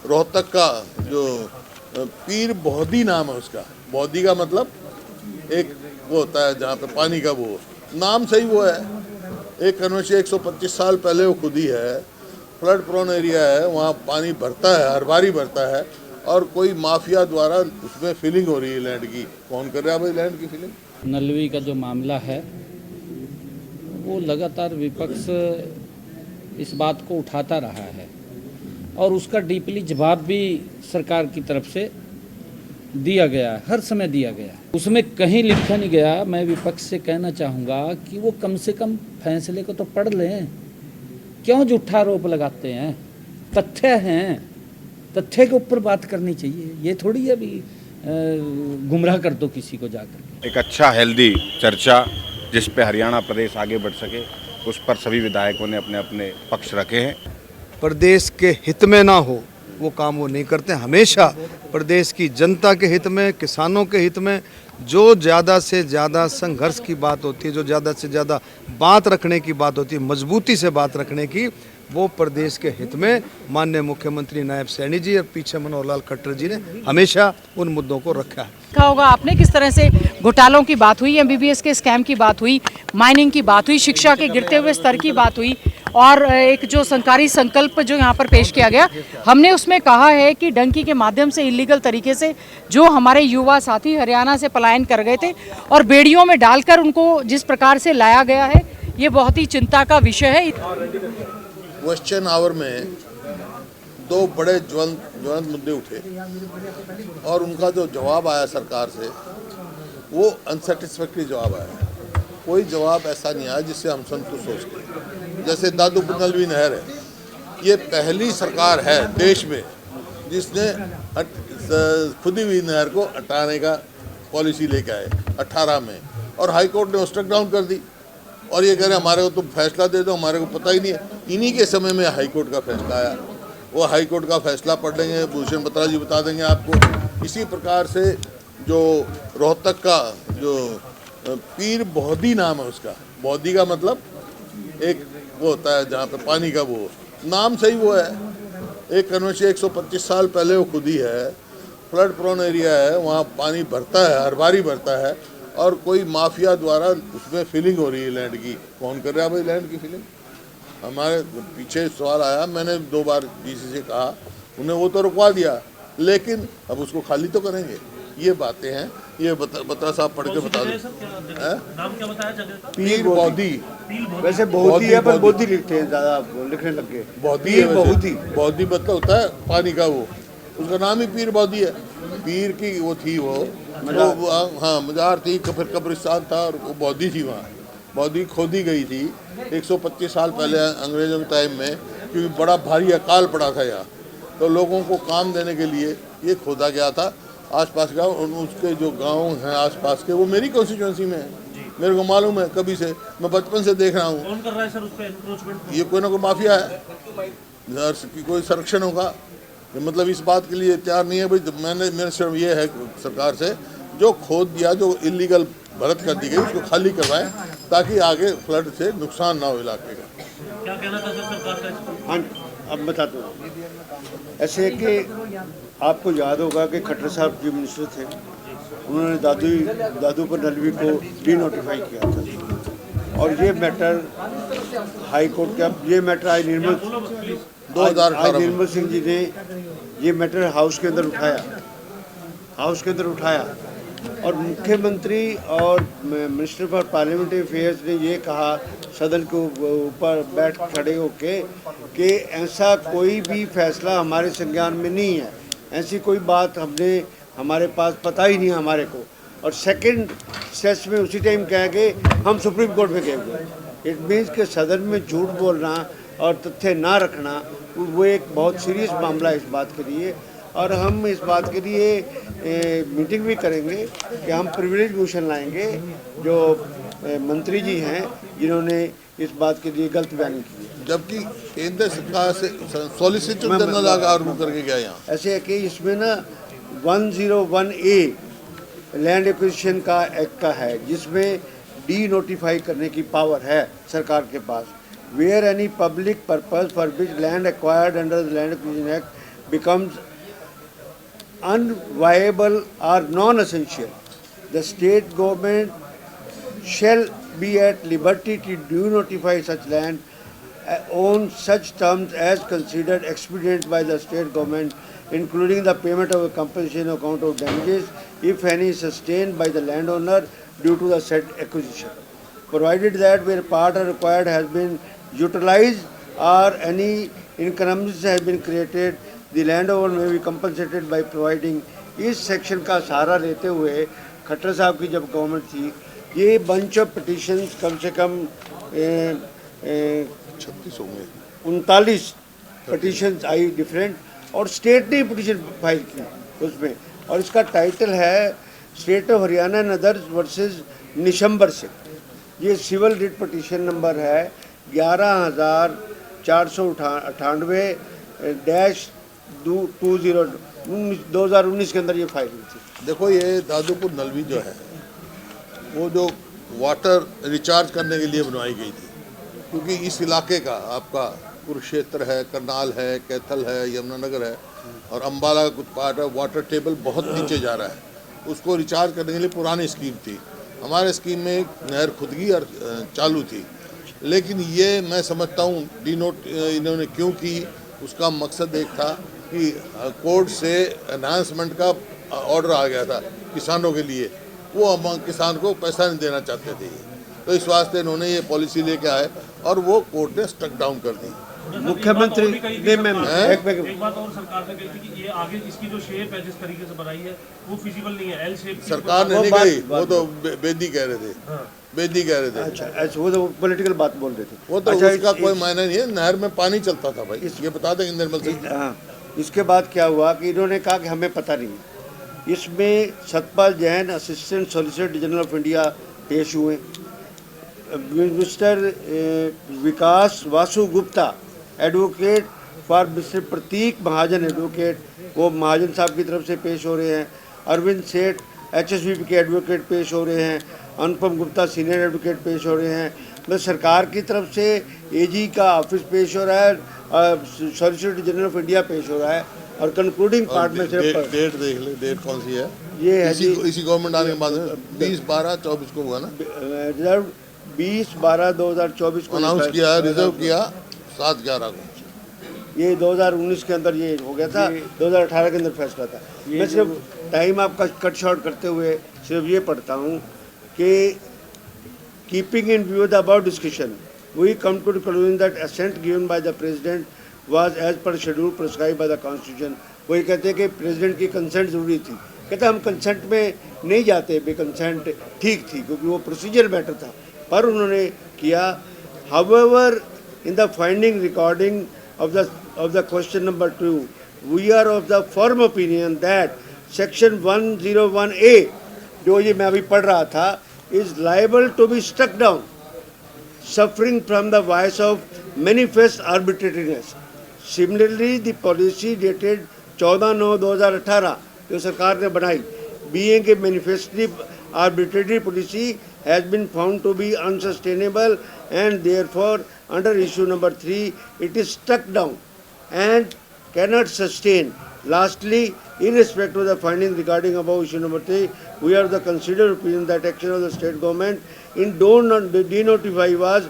रोहतक का जो पीर बौदी नाम है उसका, बौदी का मतलब एक वो होता है जहाँ पे पानी का वो नाम सही वो है। एक कन्वेंशन 125 साल पहले वो खुदी है, फ्लड प्रोन एरिया है, वहाँ पानी भरता है, हर बार ही भरता है और कोई माफिया द्वारा उसमें फिलिंग हो रही है लैंड की। कौन कर रहा है भाई लैंड की फिलिंग? नलवी का जो मामला है वो लगातार विपक्ष इस बात को उठाता रहा है और उसका डीपली जवाब भी सरकार की तरफ से दिया गया है, हर समय दिया गया है। उसमें कहीं लिखा नहीं गया। मैं विपक्ष से कहना चाहूँगा कि वो कम से कम फैसले को तो पढ़ लें, क्यों झूठा आरोप लगाते हैं? तथ्य हैं, तथ्य के ऊपर बात करनी चाहिए। ये थोड़ी अभी गुमराह कर दो किसी को जाकर। एक अच्छा हेल्दी चर्चा जिस पे हरियाणा प्रदेश आगे बढ़ सके, उस पर सभी विधायकों ने अपने अपने पक्ष रखे हैं। प्रदेश के हित में ना हो वो काम वो नहीं करते। हमेशा प्रदेश की जनता के हित में, किसानों के हित में जो ज़्यादा से ज़्यादा संघर्ष की बात होती है, जो ज़्यादा से ज़्यादा बात रखने की बात होती है, मजबूती से बात रखने की, वो प्रदेश के हित में माननीय मुख्यमंत्री नायब सैनी जी और पीछे मनोहर लाल खट्टर जी ने हमेशा उन मुद्दों को रखा है। देखा होगा आपने किस तरह से घोटालों की बात हुई, एमबीबीएस के स्कैम की बात हुई, माइनिंग की बात हुई, शिक्षा के गिरते हुए स्तर की बात हुई और एक जो सरकारी संकल्प जो यहाँ पर पेश किया गया, हमने उसमें कहा है कि डंकी के माध्यम से इलीगल तरीके से जो हमारे युवा साथी हरियाणा से पलायन कर गए थे और बेड़ियों में डालकर उनको जिस प्रकार से लाया गया है, ये बहुत ही चिंता का विषय है। क्वेश्चन आवर में दो बड़े ज्वलंत मुद्दे उठे और उनका जो जवाब आया सरकार से वो अनसेटिस्फैक्ट्री जवाब आया। कोई जवाब ऐसा नहीं आया जिससे हम संतुष्ट हो सके। जैसे दादूपुर नलवी नहर है, ये पहली सरकार है देश में जिसने खुदी हुई नहर को हटाने का पॉलिसी लेके आए 18 में और हाई कोर्ट ने स्ट्रक डाउन कर दी और ये कह रहे हमारे को तुम फैसला दे दो, हमारे को पता ही नहीं है। इन्हीं के समय में हाई कोर्ट का फैसला आया, वो हाई कोर्ट का फैसला पढ़ लेंगे, भूषण बत्रा जी बता देंगे आपको। इसी प्रकार से जो रोहतक का जो पीर बौदी नाम है उसका, बौदी का मतलब एक वो होता है जहाँ पे पानी का वो नाम सही वो है। एक कन्वेंशन 125 साल पहले वो खुदी है, फ्लड प्रोन एरिया है, वहाँ पानी भरता है, हर बार ही भरता है और कोई माफिया द्वारा उसमें फिलिंग हो रही है लैंड की। कौन कर रहा है भाई लैंड की फिलिंग? हमारे पीछे सवाल आया, मैंने 2 बार डीसी से कहा, उन्हें वो तो रुकवा दिया, लेकिन अब उसको खाली तो करेंगे। ये बातें हैं, ये बत्रा साहब पढ़ के बता दें। नाम क्या बताया जगह का? पीर बौदी, वैसे बौदी है पर बौदी लिखते हैं, ज़्यादा लिखने लग गए। बौदी है, बौदी मतलब होता है पानी का वो, उसका नाम ही पीर बौदी है। पीर की वो थी वो हाँ मजार थी, फिर कब्रिस्तान था और वो बौदी थी। वहाँ बौदी खोदी गई थी 125 साल पहले अंग्रेजों के टाइम में, क्योंकि बड़ा भारी अकाल पड़ा था यहाँ, तो लोगों को काम देने के लिए ये खोदा गया था। आसपास गाँव, उसके जो गांव हैं आसपास के, वो मेरी कॉन्स्टिट्यूंसी में है, मेरे को मालूम है, कभी से मैं बचपन से देख रहा हूँ। कौन कर रहा है सर उस पे एनक्रोचमेंट? ये कोई ना कोई माफिया है, कोई संरक्षण होगा। मतलब इस बात के लिए तैयार नहीं है भाई। मेरे सिर्फ ये है सरकार से, जो खोद दिया, जो इलीगल भरत कर दी गई, उसको खाली करवाएं ताकि आगे फ्लड से नुकसान ना हो इलाके का। क्या कहना था सर सरकार का इस पर? हाँ, अब बताता हूँ। ऐसे है कि आपको याद होगा कि खट्टर साहब चीफ मिनिस्टर थे, उन्होंने दादूपुर नलवी को डी नोटिफाई किया था और ये मैटर हाई कोर्ट का, ये मैटर आई निर्मल सिंह जी ने ये मैटर हाउस के अंदर उठाया और मुख्यमंत्री और मिनिस्टर फॉर पार्लियामेंट्री अफेयर्स ने ये कहा सदन के ऊपर बैठ खड़े होके कि ऐसा कोई भी फैसला हमारे संज्ञान में नहीं है, ऐसी कोई बात हमारे पास पता ही नहीं है हमारे को। और सेकंड सेस में उसी टाइम कह के हम सुप्रीम कोर्ट में गए हुए। इट मीन्स कि सदन में झूठ बोलना और तथ्य ना रखना वो एक बहुत सीरियस मामला है इस बात के लिए। और हम इस बात के लिए मीटिंग भी करेंगे कि हम प्रिविलेज मोशन लाएंगे जो मंत्री जी हैं जिन्होंने इस बात के लिए गलत बयानी की है, जबकि केंद्र सरकार से सॉलिसिटर जनरल आर्गू करके गया यहाँ। ऐसे है कि इसमें ना 101A लैंड एक्विजिशन का एक्ट का है, जिसमें डी नोटिफाई करने की पावर है सरकार के पास। Where any public purpose for which land acquired under the land acquisition act becomes unviable or non-essential, the state government shall be at liberty to do notify such land on such terms as considered expedient by the state government, including the payment of a compensation account of damages, if any, sustained by the landowner due to the said acquisition, provided that where part or required has been utilized or any inconvenience has been created, the landowner may be compensated by providing. इस section का सहारा लेते हुए खट्टर साहब की जब government थी, ये bunch of petitions कम से कम 36 होंगे 39 पिटिशंस आई डिफरेंट, और स्टेट ने पिटिशन फाइल की उसमें, और इसका टाइटल है state of Haryana and others versus Nishamber Singh. ये सिविल रिट पिटिशन नंबर है 11,498-2019 के अंदर ये फाइल हुई थी। देखो ये दादूपुर नलवी जो है वो जो वाटर रिचार्ज करने के लिए बनवाई गई थी, क्योंकि इस इलाके का आपका कुरुक्षेत्र है, करनाल है, कैथल है, यमुनानगर है और अम्बाला का कुछ पार्ट है, वाटर टेबल बहुत नीचे जा रहा है, उसको रिचार्ज करने के लिए पुरानी स्कीम थी। हमारे स्कीम में एक नहर खुदगी और चालू थी, लेकिन ये मैं समझता हूँ डिनोट इन्होंने क्यों की, उसका मकसद एक था कि कोर्ट से एनहांसमेंट का ऑर्डर आ गया था किसानों के लिए, वो हम किसान को पैसा नहीं देना चाहते थे, तो इस वास्ते इन्होंने ये पॉलिसी लेके आए और वो कोर्ट ने स्टक डाउन कर दी। मुख्यमंत्री ने एक बात और सरकार ने कही थी कि ये आगे इसकी जो शेप है जिस तरीके से बनाई है वो फिजिबल नहीं है, एल शेप। सरकार ने नहीं कही, वो तो बेदी कह रहे थे, बेदी कह रहे थे। अच्छा, वो तो पॉलिटिकल बात बोल रहे थे। वो तो अच्छा, उसका कोई मायना नहीं है, नहर में पानी चलता था भाई, ये बता देंगे निर्मल सिंह। हाँ, इसके बाद क्या हुआ कि इन्होंने कहा कि हमें पता नहीं है। इसमें Satpal Jain assistant solicitor general of India पेश हुए, mister Vikas Vasu Gupta advocate for mister Pratik Mahajan advocate, वो महाजन साहब की तरफ से पेश हो रहे हैं, अरविंद सेठ HSBP के एडवोकेट पेश हो रहे हैं, अनुपम गुप्ता सीनियर एडवोकेट पेश हो रहे हैं, मतलब सरकार की तरफ से AG का ऑफिस पेश हो रहा है, सॉलिसिटर जनरल ऑफ इंडिया पेश हो रहा है, और कंक्लूडिंग पार्ट में से डेट देख ले, डेट कौन सी है? ये है इसी गवर्नमेंट आने के बाद 20/12/24 को हुआ ना, रिजर्व 20/12/2024 को अनाउंस किया, रिजर्व किया 7/11 को। ये 2019 के अंदर ये हो गया था, 2018 के अंदर फैसला था। मैं सिर्फ टाइम आपका कट शॉर्ट करते हुए सिर्फ ये पढ़ता हूँ कि keeping in view the about discussion we come to the conclusion that assent given by the president was as per schedule prescribe by the constitution. वही कहते हैं कि प्रेसिडेंट की कंसेंट ज़रूरी थी, कहते हम कंसेंट में नहीं जाते, बे कंसेंट ठीक थी क्योंकि वो प्रोसीजर मैटर था, पर उन्होंने किया। However in the finding recording of the question number 2, we are of the firm opinion that section 101A, जो ये मैं अभी पढ़ रहा था, is liable to be struck down, suffering from the vice of manifest arbitrariness. Similarly, the policy dated 14/9/2018 जो सरकार ने बनाई, being a manifestly arbitrary policy, has been found to be unsustainable and therefore under issue number 3 it is struck down and cannot sustain. Lastly, in respect to the finding regarding above issue number 3, we are the considered opinion that action of the state government in denotify was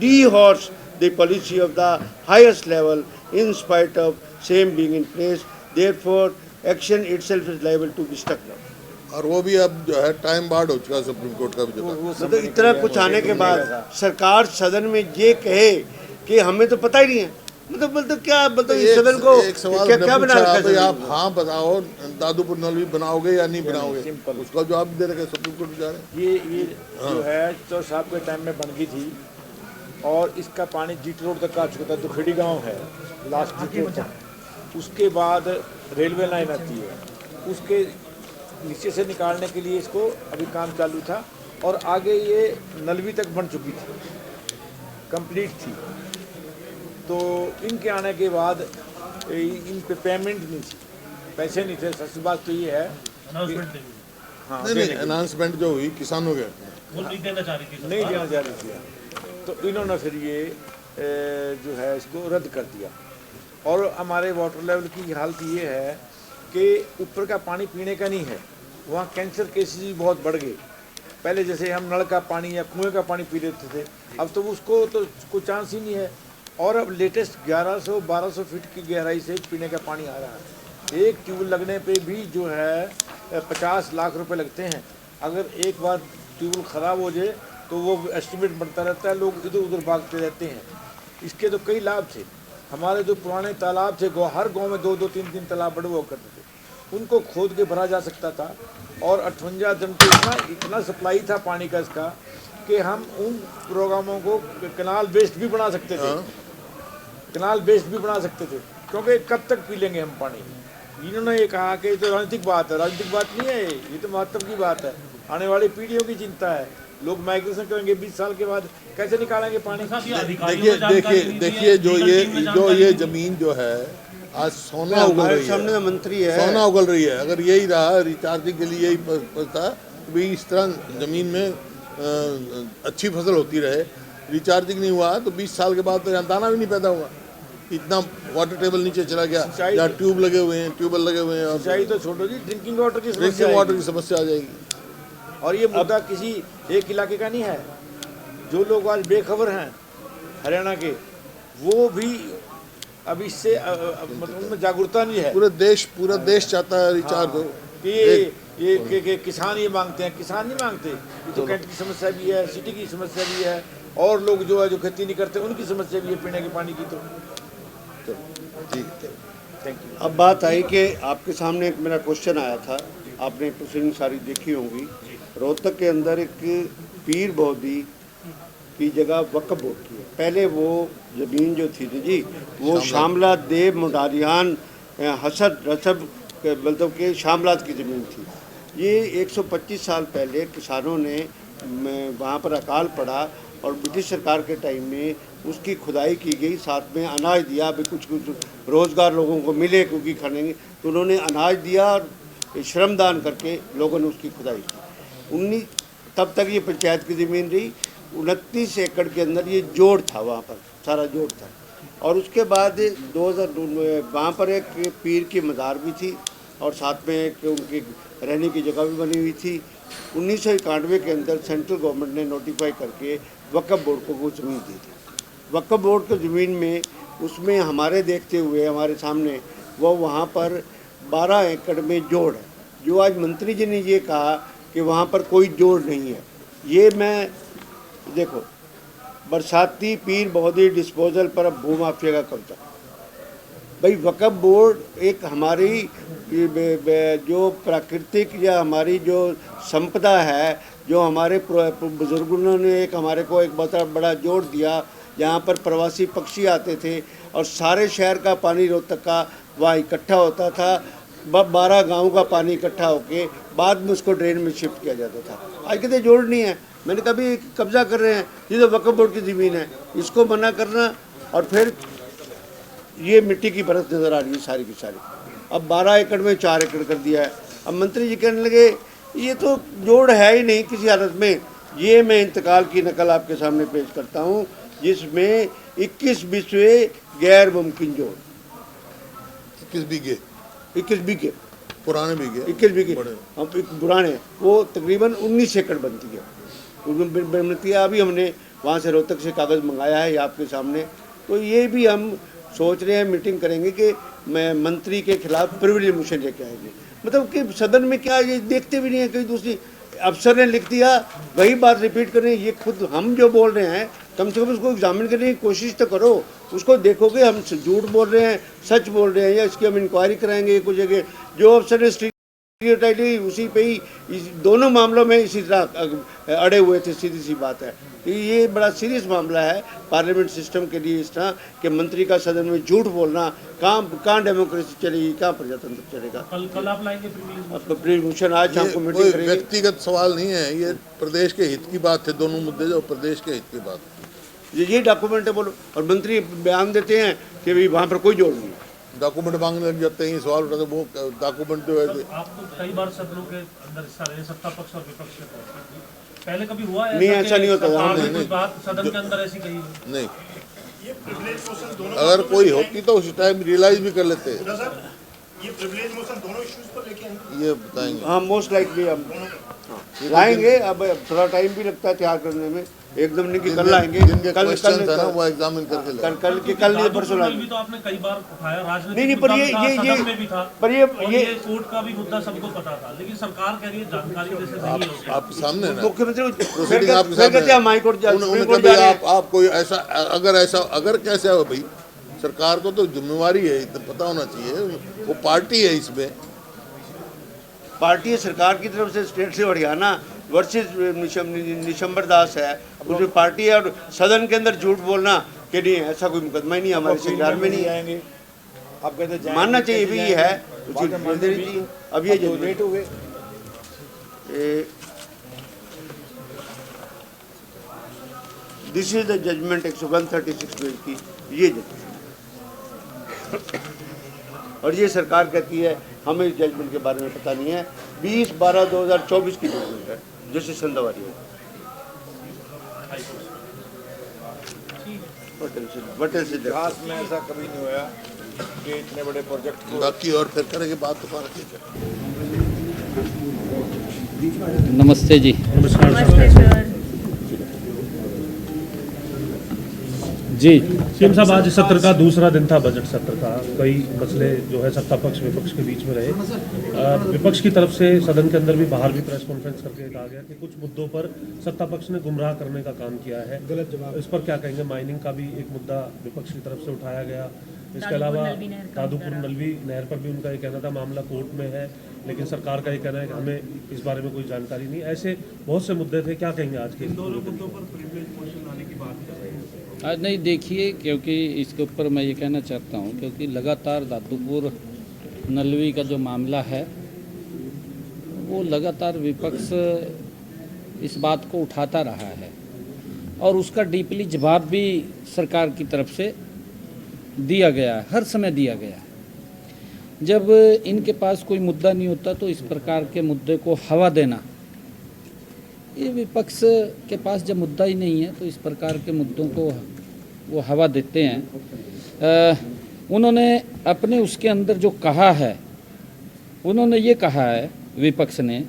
dehorse the policy of the highest level in spite of same being in place. Therefore, action itself is liable to be struck down. और वो भी अब जो है time barred हो चुका है supreme court का भी जो मतलब इतना कुछ आने के बाद सरकार सदन में ये कहे कि हमें तो पता ही नहीं है, मतलब क्या, मतलब इस सदन को एक सवाल क्या बना रखा है? आप हाँ बताओ दादूपुर नलवी बनाओगे या नहीं बनाओगे, उसका जवाब दे रहे सुप्रीम कोर्ट जा रहे हैं। ये जो है तो साहब के टाइम में बन गई थी और इसका पानी GT रोड तक आ चुका था, दुखेड़ी गांव है लास्ट GT रोड तक, उसके बाद रेलवे लाइन आती है, उसके नीचे से निकालने के लिए इसको अभी काम चालू था और आगे ये नलवी तक बन चुकी थी, कंप्लीट थी। तो इनके आने के बाद इन पे पेमेंट नहीं थी, पैसे नहीं थे। सच बात तो ये है हाँ नहीं अनाउंसमेंट जो हुई किसानों के वो नहीं देना चाह रही थी, नहीं देना चाह रही थी, तो इन्होंने फिर ये जो है इसको रद्द कर दिया। और हमारे वाटर लेवल की हालत ये है कि ऊपर का पानी पीने का नहीं है, वहाँ कैंसर केसेस भी बहुत बढ़ गए। पहले जैसे हम नल का पानी या कुएं का पानी पी लेते थे, अब तो उसको तो कोई चांस ही नहीं है। और अब लेटेस्ट 1100-1200 फीट की गहराई से पीने का पानी आ रहा है। एक ट्यूबवेल लगने पे भी जो है 50 लाख रुपए लगते हैं। अगर एक बार ट्यूबवेल ख़राब हो जाए तो वो एस्टिमेट बढ़ता रहता है, लोग इधर उधर भागते रहते हैं। इसके तो कई लाभ थे। हमारे जो पुराने तालाब थे, हर गांव में 2-2, 3-3 तालाब बड़े हुआ करते थे, उनको खोद के भरा जा सकता था। और 58 दिन को इतना सप्लाई था पानी का इसका कि हम उन प्रोग्रामों को कनाल बेस्ड भी बना सकते थे, कनाल बेस्ड भी बना सकते थे, क्योंकि कब तक पी लेंगे हम पानी। इन्होंने ये कहा कि ये तो राजनीतिक बात है, राजनीतिक बात नहीं है, ये तो महत्व की बात है, आने वाली पीढ़ियों की चिंता है। लोग माइग्रेशन करेंगे 20 साल के बाद, कैसे निकालेंगे पानी। देखिए जो ये जमीन जो है आज सोना उगल रही है, सामने मंत्री है, सोना उगल रही है। अगर यही रहा रिचार्जिंग के लिए यही पड़ता तो भाई इस तरह जमीन में अच्छी फसल होती रहे, रिचार्जिंग नहीं हुआ तो 20 साल के बाद तो यहाँ दाना भी नहीं पैदा हुआ। इतना वाटर टेबल नीचे चला गया, यहाँ ट्यूब लगे हुए हैं, ट्यूबवेल लगे हुए हैं, और सिंचाई तो छोड़ो जी, ड्रिंकिंग वाटर की समस्या आ जाएगी। और ये मुद्दा किसी एक इलाके का नहीं है। जो लोग आज बेखबर हैं हरियाणा के, वो भी अब इससे मतलब उनमें जागरूकता नहीं है। पूरा देश चाहता है रिचार्ज हो। ये किसान ये मांगते हैं, किसान नहीं मांगते। ये तो कैंट की समस्या भी है, सिटी की समस्या भी है, और लोग जो है जो खेती नहीं करते उनकी समस्या भी है पीने के पानी की। तो ठीक है, थैंक यू। अब बात आई कि आपके सामने एक मेरा क्वेश्चन आया था, आपने प्रोसीडिंग सारी देखी होंगी। रोहतक के अंदर एक पीर बौदी की जगह वक्फ बोर्ड की है। पहले वो ज़मीन जो थी जी, वो शामला देव मुडारियान हसद रसब मतलब के शामलात की ज़मीन थी। ये 125 साल पहले किसानों ने वहाँ पर अकाल पड़ा और ब्रिटिश सरकार के टाइम में उसकी खुदाई की गई, साथ में अनाज दिया, अभी कुछ रोज़गार लोगों को मिले क्योंकि खाने, तो उन्होंने अनाज दिया और श्रमदान करके लोगों ने उसकी खुदाई की। तब तक ये पंचायत की ज़मीन रही। 29 एकड़ के अंदर ये जोड़ था, वहाँ पर सारा जोड़ था। और उसके बाद 2000 वहाँ पर एक पीर की मज़ार भी थी और साथ में एक उनकी रहने की जगह भी बनी हुई थी। 1991 के अंदर सेंट्रल गवर्नमेंट ने नोटिफाई करके वक्फ बोर्ड को वो ज़मीन दी थी। वक्फ बोर्ड की ज़मीन में उसमें हमारे देखते हुए हमारे सामने वो वहाँ पर 12 एकड़ में जोड़ है। जो आज मंत्री जी ने ये कहा कि वहाँ पर कोई जोड़ नहीं है, ये मैं देखो, बरसाती पीर बौदी डिस्पोजल पर अब भूमाफिया का कब्जा। भाई वक्फ बोर्ड एक हमारी जो प्राकृतिक या हमारी जो संपदा है, जो हमारे बुजुर्गों ने एक हमारे को एक बहुत बड़ा जोड़ दिया, जहाँ पर प्रवासी पक्षी आते थे और सारे शहर का पानी रोहतक का वहाँ इकट्ठा होता था। 12 गाँव का पानी इकट्ठा होके बाद में उसको ड्रेन में शिफ्ट किया जाता था। आज कहते जोड़ नहीं है। मैंने कभी कब्जा कर रहे हैं, ये तो वक्फ बोर्ड की ज़मीन है, इसको मना करना। और फिर ये मिट्टी की परत नज़र आ रही है सारी की सारी। अब 12 एकड़ में 4 एकड़ कर दिया है। अब मंत्री जी कहने लगे ये तो जोड़ है ही नहीं किसी हालत में। ये मैं इंतकाल की नकल आपके सामने पेश करता हूँ, जिसमें 21 बिस्वे गैर मुमकिन जोड़। 21 बीघे पुराने बीघे, 21 बीघे हम पुराने, वो तकरीबन 19 एकड़ बनती है। बनती है। अभी हमने वहाँ से रोहतक से कागज़ मंगाया है आपके सामने। तो ये भी हम सोच रहे हैं, मीटिंग करेंगे कि मैं मंत्री के खिलाफ प्रिविलेज मोशन लेके आएंगे। मतलब कि सदन में क्या ये देखते भी नहीं है, कहीं दूसरी अफसर ने लिख दिया वही बात रिपीट कर रहे हैं। ये खुद हम जो बोल रहे हैं, कम से कम उसको एग्जामिन करने की कोशिश तो करो, उसको देखोगे हम झूठ बोल रहे हैं सच बोल रहे हैं, या इसकी हम इंक्वायरी कराएंगे कुछ जगह। जो अफसर ने उसी पे ही दोनों मामलों में इसी तरह अड़े हुए थे। सीधी सी बात है, ये बड़ा सीरियस मामला है पार्लियामेंट सिस्टम के लिए। इस तरह कि मंत्री का सदन में झूठ बोलना, कहाँ डेमोक्रेसी चलेगी, कहाँ प्रजातंत्र चलेगा। कल आप लाएंगे प्रिविलेज मोशन, आज शाम को मीटिंग करेंगे। व्यक्तिगत सवाल नहीं है, ये प्रदेश के हित की बात है। दोनों मुद्दे जो प्रदेश के हित की बात, ये डॉक्यूमेंट है बोलो। और मंत्री बयान देते हैं कि भाई वहाँ पर कोई जोड़ नहीं है। डॉक्यूमेंट मांगने लग जाते हैं, सवाल उठाते, वो डॉक्यूमेंट जो है। आप तो कई बार सदनों के अंदर हिस्सा रहे, सत्ता पक्ष और विपक्ष के तौर पर। पहले कभी हुआ नहीं, ऐसा नहीं होता। कोई बात सदन के अंदर ऐसी कही नहीं, अगर कोई होती तो उस टाइम रियलाइज भी कर लेते। ये प्रिविलेज मोशन दोनों इश्यूज पर लेके आएंगे। ये बताएंगे। हाँ मोस्ट लाइकली हम लाएंगे। अब थोड़ा टाइम भी लगता है तैयार करने में, एकदम नहीं कि कल लाएंगे। जिनके क्वेश्चन था ना वो एग्जामिन करके ले। कल नहीं परसों लाएंगे। भी तो आपने कई बार उठाया, राजनीतिक नहीं पर सदन में भी था, पर ये कोर्ट का भी मुद्दा सबको पता था, लेकिन सरकार कह रही है जानकारी जैसे नहीं है। आपके सामने ना मुख्यमंत्री प्रोसीडिंग आपके सामने हम हाईकोर्ट जा उन्होंने कहा आप कोई ऐसा अगर कैसे है भाई, सरकार को तो जिम्मेवारी है, इतना पता होना चाहिए। वो पार्टी है, इसमें पार्टी है सरकार की तरफ से, स्टेट से हरियाणा वर्सेस निशंबर दास है, उसमें पार्टी है। और सदन के अंदर झूठ बोलना कि नहीं ऐसा कोई मुकदमा ही नहीं हमारे संविधान में नहीं आएंगे। आप कहते हैं मानना चाहिए भी ये है, उचित बोल देनी चाहिए। अब ये जो लेट हो गए, this is the judgement 136 page की ये जजमेंट। और ये सरकार कहती है हमें इस जजमेंट के बारे में पता नहीं है। 20/12/2024 की जजमेंट है जो सेशन दवारी है। बटल से इतिहास में ऐसा कभी नहीं हुआ कि इतने बड़े प्रोजेक्ट को बाकी और फिर करेंगे बात तो बात ठीक है। नमस्ते जी। जी सीएम साहब, आज सत्र का दूसरा दिन था, बजट सत्र का। कई मसले जो है सत्ता पक्ष विपक्ष के बीच में रहे। विपक्ष की तरफ से सदन के अंदर भी बाहर भी प्रेस कॉन्फ्रेंस करके कहा गया कि कुछ मुद्दों पर सत्ता पक्ष ने गुमराह करने का काम किया है। गलत जवाब, इस पर क्या कहेंगे? माइनिंग का भी एक मुद्दा विपक्ष की तरफ से उठाया गया। इसके अलावा दादूपुर नलवी नहर पर भी उनका ये कहना था मामला कोर्ट में है, लेकिन सरकार का ये कहना है कि हमें इस बारे में कोई जानकारी नहीं। ऐसे बहुत से मुद्दे थे, क्या कहेंगे आज के दोनों मुद्दों पर प्रिविलेज मोशन लाने की बात कर रहे हैं? आज नहीं, देखिए, क्योंकि इसके ऊपर मैं ये कहना चाहता हूँ, क्योंकि लगातार दादूपुर नलवी का जो मामला है वो लगातार विपक्ष इस बात को उठाता रहा है और उसका डीपली जवाब भी सरकार की तरफ से दिया गया है, हर समय दिया गया है। जब इनके पास कोई मुद्दा नहीं होता तो इस प्रकार के मुद्दे को हवा देना, ये विपक्ष के पास जब मुद्दा ही नहीं है तो इस प्रकार के मुद्दों को वो हवा देते हैं। उन्होंने अपने उसके अंदर जो कहा है, उन्होंने ये कहा है विपक्ष ने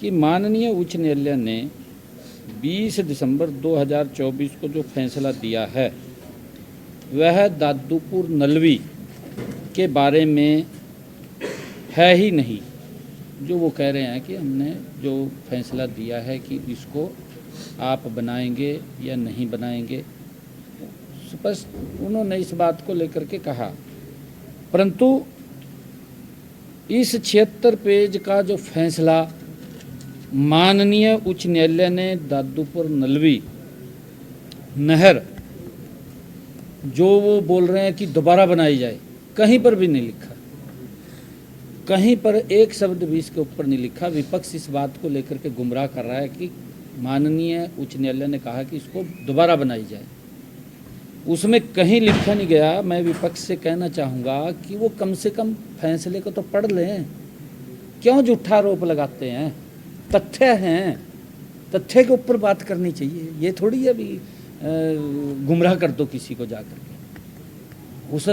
कि माननीय उच्च न्यायालय ने 20 दिसंबर 2024 को जो फैसला दिया है वह दादूपुर नलवी के बारे में है ही नहीं। जो वो कह रहे हैं कि हमने जो फैसला दिया है कि इसको आप बनाएंगे या नहीं बनाएंगे, स्पष्ट उन्होंने इस बात को लेकर के कहा। परंतु इस 76 पेज का जो फैसला माननीय उच्च न्यायालय ने दादूपुर नलवी नहर जो वो बोल रहे हैं कि दोबारा बनाई जाए, कहीं पर भी नहीं लिखा, कहीं पर एक शब्द भी इसके ऊपर नहीं लिखा। विपक्ष इस बात को लेकर के गुमराह कर रहा है कि माननीय उच्च न्यायालय ने कहा कि इसको दोबारा बनाई जाए, उसमें कहीं लिखा नहीं गया। मैं विपक्ष से कहना चाहूँगा कि वो कम से कम फैसले को तो पढ़ लें, क्यों झूठा आरोप लगाते हैं? तथ्य हैं, तथ्य के ऊपर बात करनी चाहिए। ये थोड़ी अभी गुमराह कर दो किसी को जाकर के। उस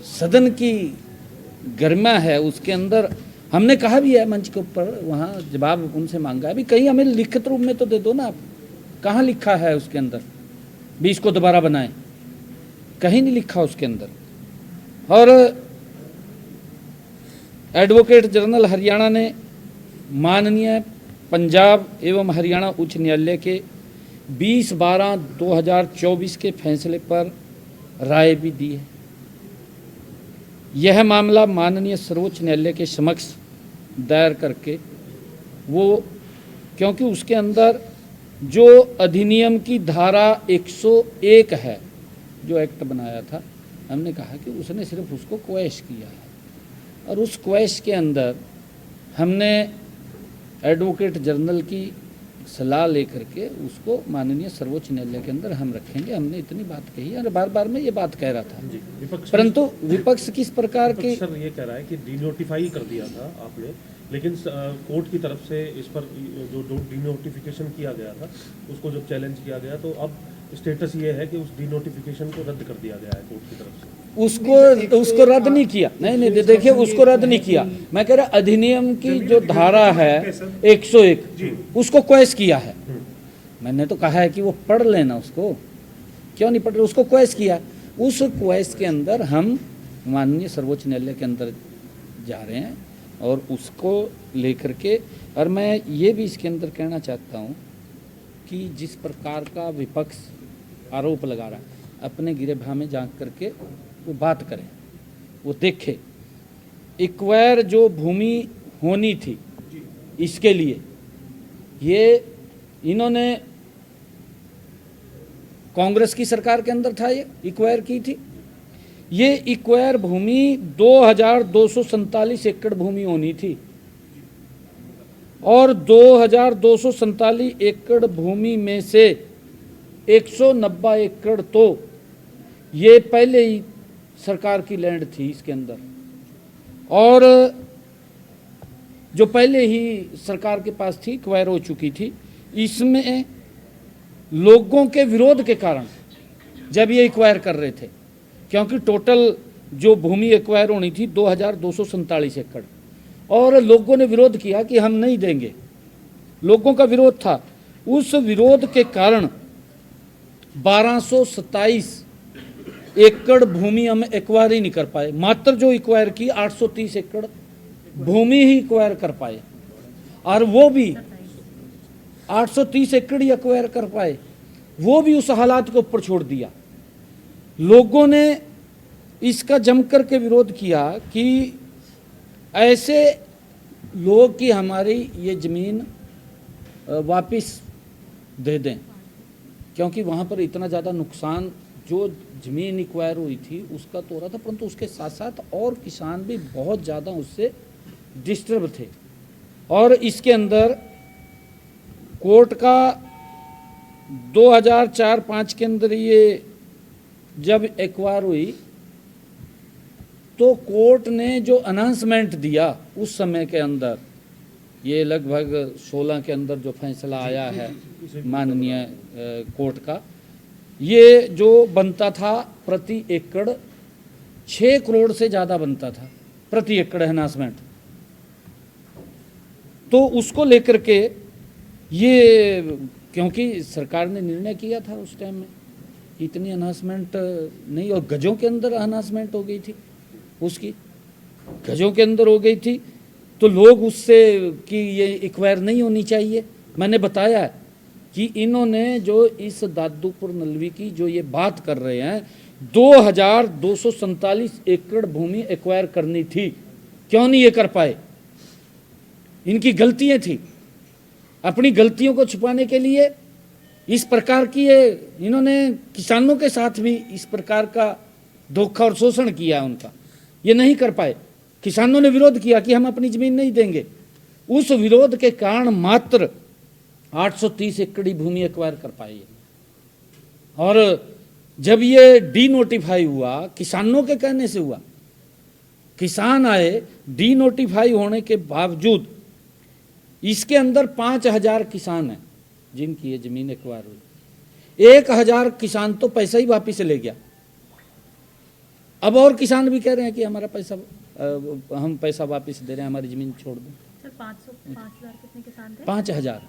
सदन की गरिमा है, उसके अंदर हमने कहा भी है मंच के ऊपर, वहाँ जवाब उनसे मांगा है भी, कहीं हमें लिखित रूप में तो दे दो ना आप। कहाँ लिखा है उसके अंदर भी इसको दोबारा बनाएं? कहीं नहीं लिखा उसके अंदर। और एडवोकेट जनरल हरियाणा ने माननीय पंजाब एवं हरियाणा उच्च न्यायालय के 20/12/2024 के फैसले पर राय भी दी है। यह मामला माननीय सर्वोच्च न्यायालय के समक्ष दायर करके वो, क्योंकि उसके अंदर जो अधिनियम की धारा 101 है, जो एक्ट बनाया था, हमने कहा कि उसने सिर्फ उसको क्वैश किया है। और उस क्वैश के अंदर हमने एडवोकेट जनरल की सलाह लेकर के उसको माननीय सर्वोच्च न्यायालय के अंदर हम रखेंगे। हमने इतनी बात कही और बार बार मैं ये बात कह रहा था। परंतु विपक्ष किस प्रकार के सर ये कह रहा है कि डीनोटिफाई कर दिया था आपने, लेकिन कोर्ट की तरफ से इस पर जो डीनोटिफिकेशन किया गया था उसको जब चैलेंज किया गया तो अब स्टेटस ये है कि उस डिनोटिफिकेशन को रद्द कर दिया गया है कोर्ट की तरफ से। उसको रद्द नहीं किया। नहीं देखिए, उसको रद्द नहीं किया। मैं कह रहा अधिनियम की जो धारा है 101 उसको क्वेश किया है। मैंने तो कहा है कि वो पढ़ लेना, उसको क्यों नहीं पढ़ रहे, उसको क्वेश किया। उस क्वेश के अंदर हम माननीय सर्वोच्च न्यायालय के अंदर जा रहे हैं और उसको लेकर के, और मैं ये भी इसके अंदर कहना चाहता हूँ कि जिस प्रकार का विपक्ष आरोप लगा रहा है, अपने गिरेबान में झांक करके वो बात करें, वो देखे। एक्वायर जो भूमि होनी थी इसके लिए ये इन्होंने कांग्रेस की सरकार के अंदर था, ये एक्वायर की थी। ये एक्वायर भूमि 2247 एकड़ भूमि होनी थी और 2247 एकड़ भूमि में से 190 एकड़ तो ये पहले ही सरकार की लैंड थी इसके अंदर, और जो पहले ही सरकार के पास थी, एक्वायर हो चुकी थी। इसमें लोगों के विरोध के कारण जब ये एक्वायर कर रहे थे, क्योंकि टोटल जो भूमि एक्वायर होनी थी 2247 एकड़, और लोगों ने विरोध किया कि हम नहीं देंगे, लोगों का विरोध था। उस विरोध के कारण 1227 एकड़ भूमि हम एक्वायर ही नहीं कर पाए। मात्र जो एक्वायर की 830 एकड़ भूमि ही एक्वायर कर पाए, और वो भी 830 एकड़ ही एक्वायर कर पाए, वो भी उस हालात के ऊपर छोड़ दिया। लोगों ने इसका जमकर के विरोध किया कि ऐसे लोग कि हमारी ये ज़मीन वापस दे दें, क्योंकि वहाँ पर इतना ज़्यादा नुकसान जो ज़मीन एक्वायर हुई थी उसका तो हो रहा था, परंतु उसके साथ साथ और किसान भी बहुत ज़्यादा उससे डिस्टर्ब थे। और इसके अंदर कोर्ट का 2004-05 के अंदर ये जब एक्वायर हुई तो कोर्ट ने जो अनाउंसमेंट दिया उस समय के अंदर, ये लगभग 16 के अंदर जो फैसला आया है माननीय कोर्ट का, ये जो बनता था प्रति एकड़ 6 करोड़ से ज़्यादा बनता था प्रति एकड़ अनाउंसमेंट। तो उसको लेकर के ये, क्योंकि सरकार ने निर्णय किया था उस टाइम में, इतनी अनाउंसमेंट नहीं, और गजों के अंदर अनाउंसमेंट हो गई थी, उसकी गजों के अंदर हो गई थी, तो लोग उससे कि ये एक्वायर नहीं होनी चाहिए। मैंने बताया कि इन्होंने जो इस दादूपुर नलवी की जो ये बात कर रहे हैं, 2247 एकड़ भूमि एक्वायर करनी थी, क्यों नहीं ये कर पाए? इनकी गलतियां थी। अपनी गलतियों को छुपाने के लिए इस प्रकार की ये इन्होंने किसानों के साथ भी इस प्रकार का धोखा और शोषण किया उनका, ये नहीं कर पाए। किसानों ने विरोध किया कि हम अपनी ज़मीन नहीं देंगे। उस विरोध के कारण मात्र 830 एकड़ भूमि एक्वायर कर पाए। और जब ये डी नोटिफाई हुआ, किसानों के कहने से हुआ, किसान आए, डी नोटिफाई होने के बावजूद इसके अंदर 5000 किसान हैं जिनकी ये ज़मीन एक्वायर हुई। 1000 किसान तो पैसा ही वापिस ले गया। अब और किसान भी कह रहे हैं कि हमारा पैसा, हम पैसा वापस दे रहे हैं, हमारी ज़मीन छोड़ दें। सर 5,000 कितने किसान थे? 5000।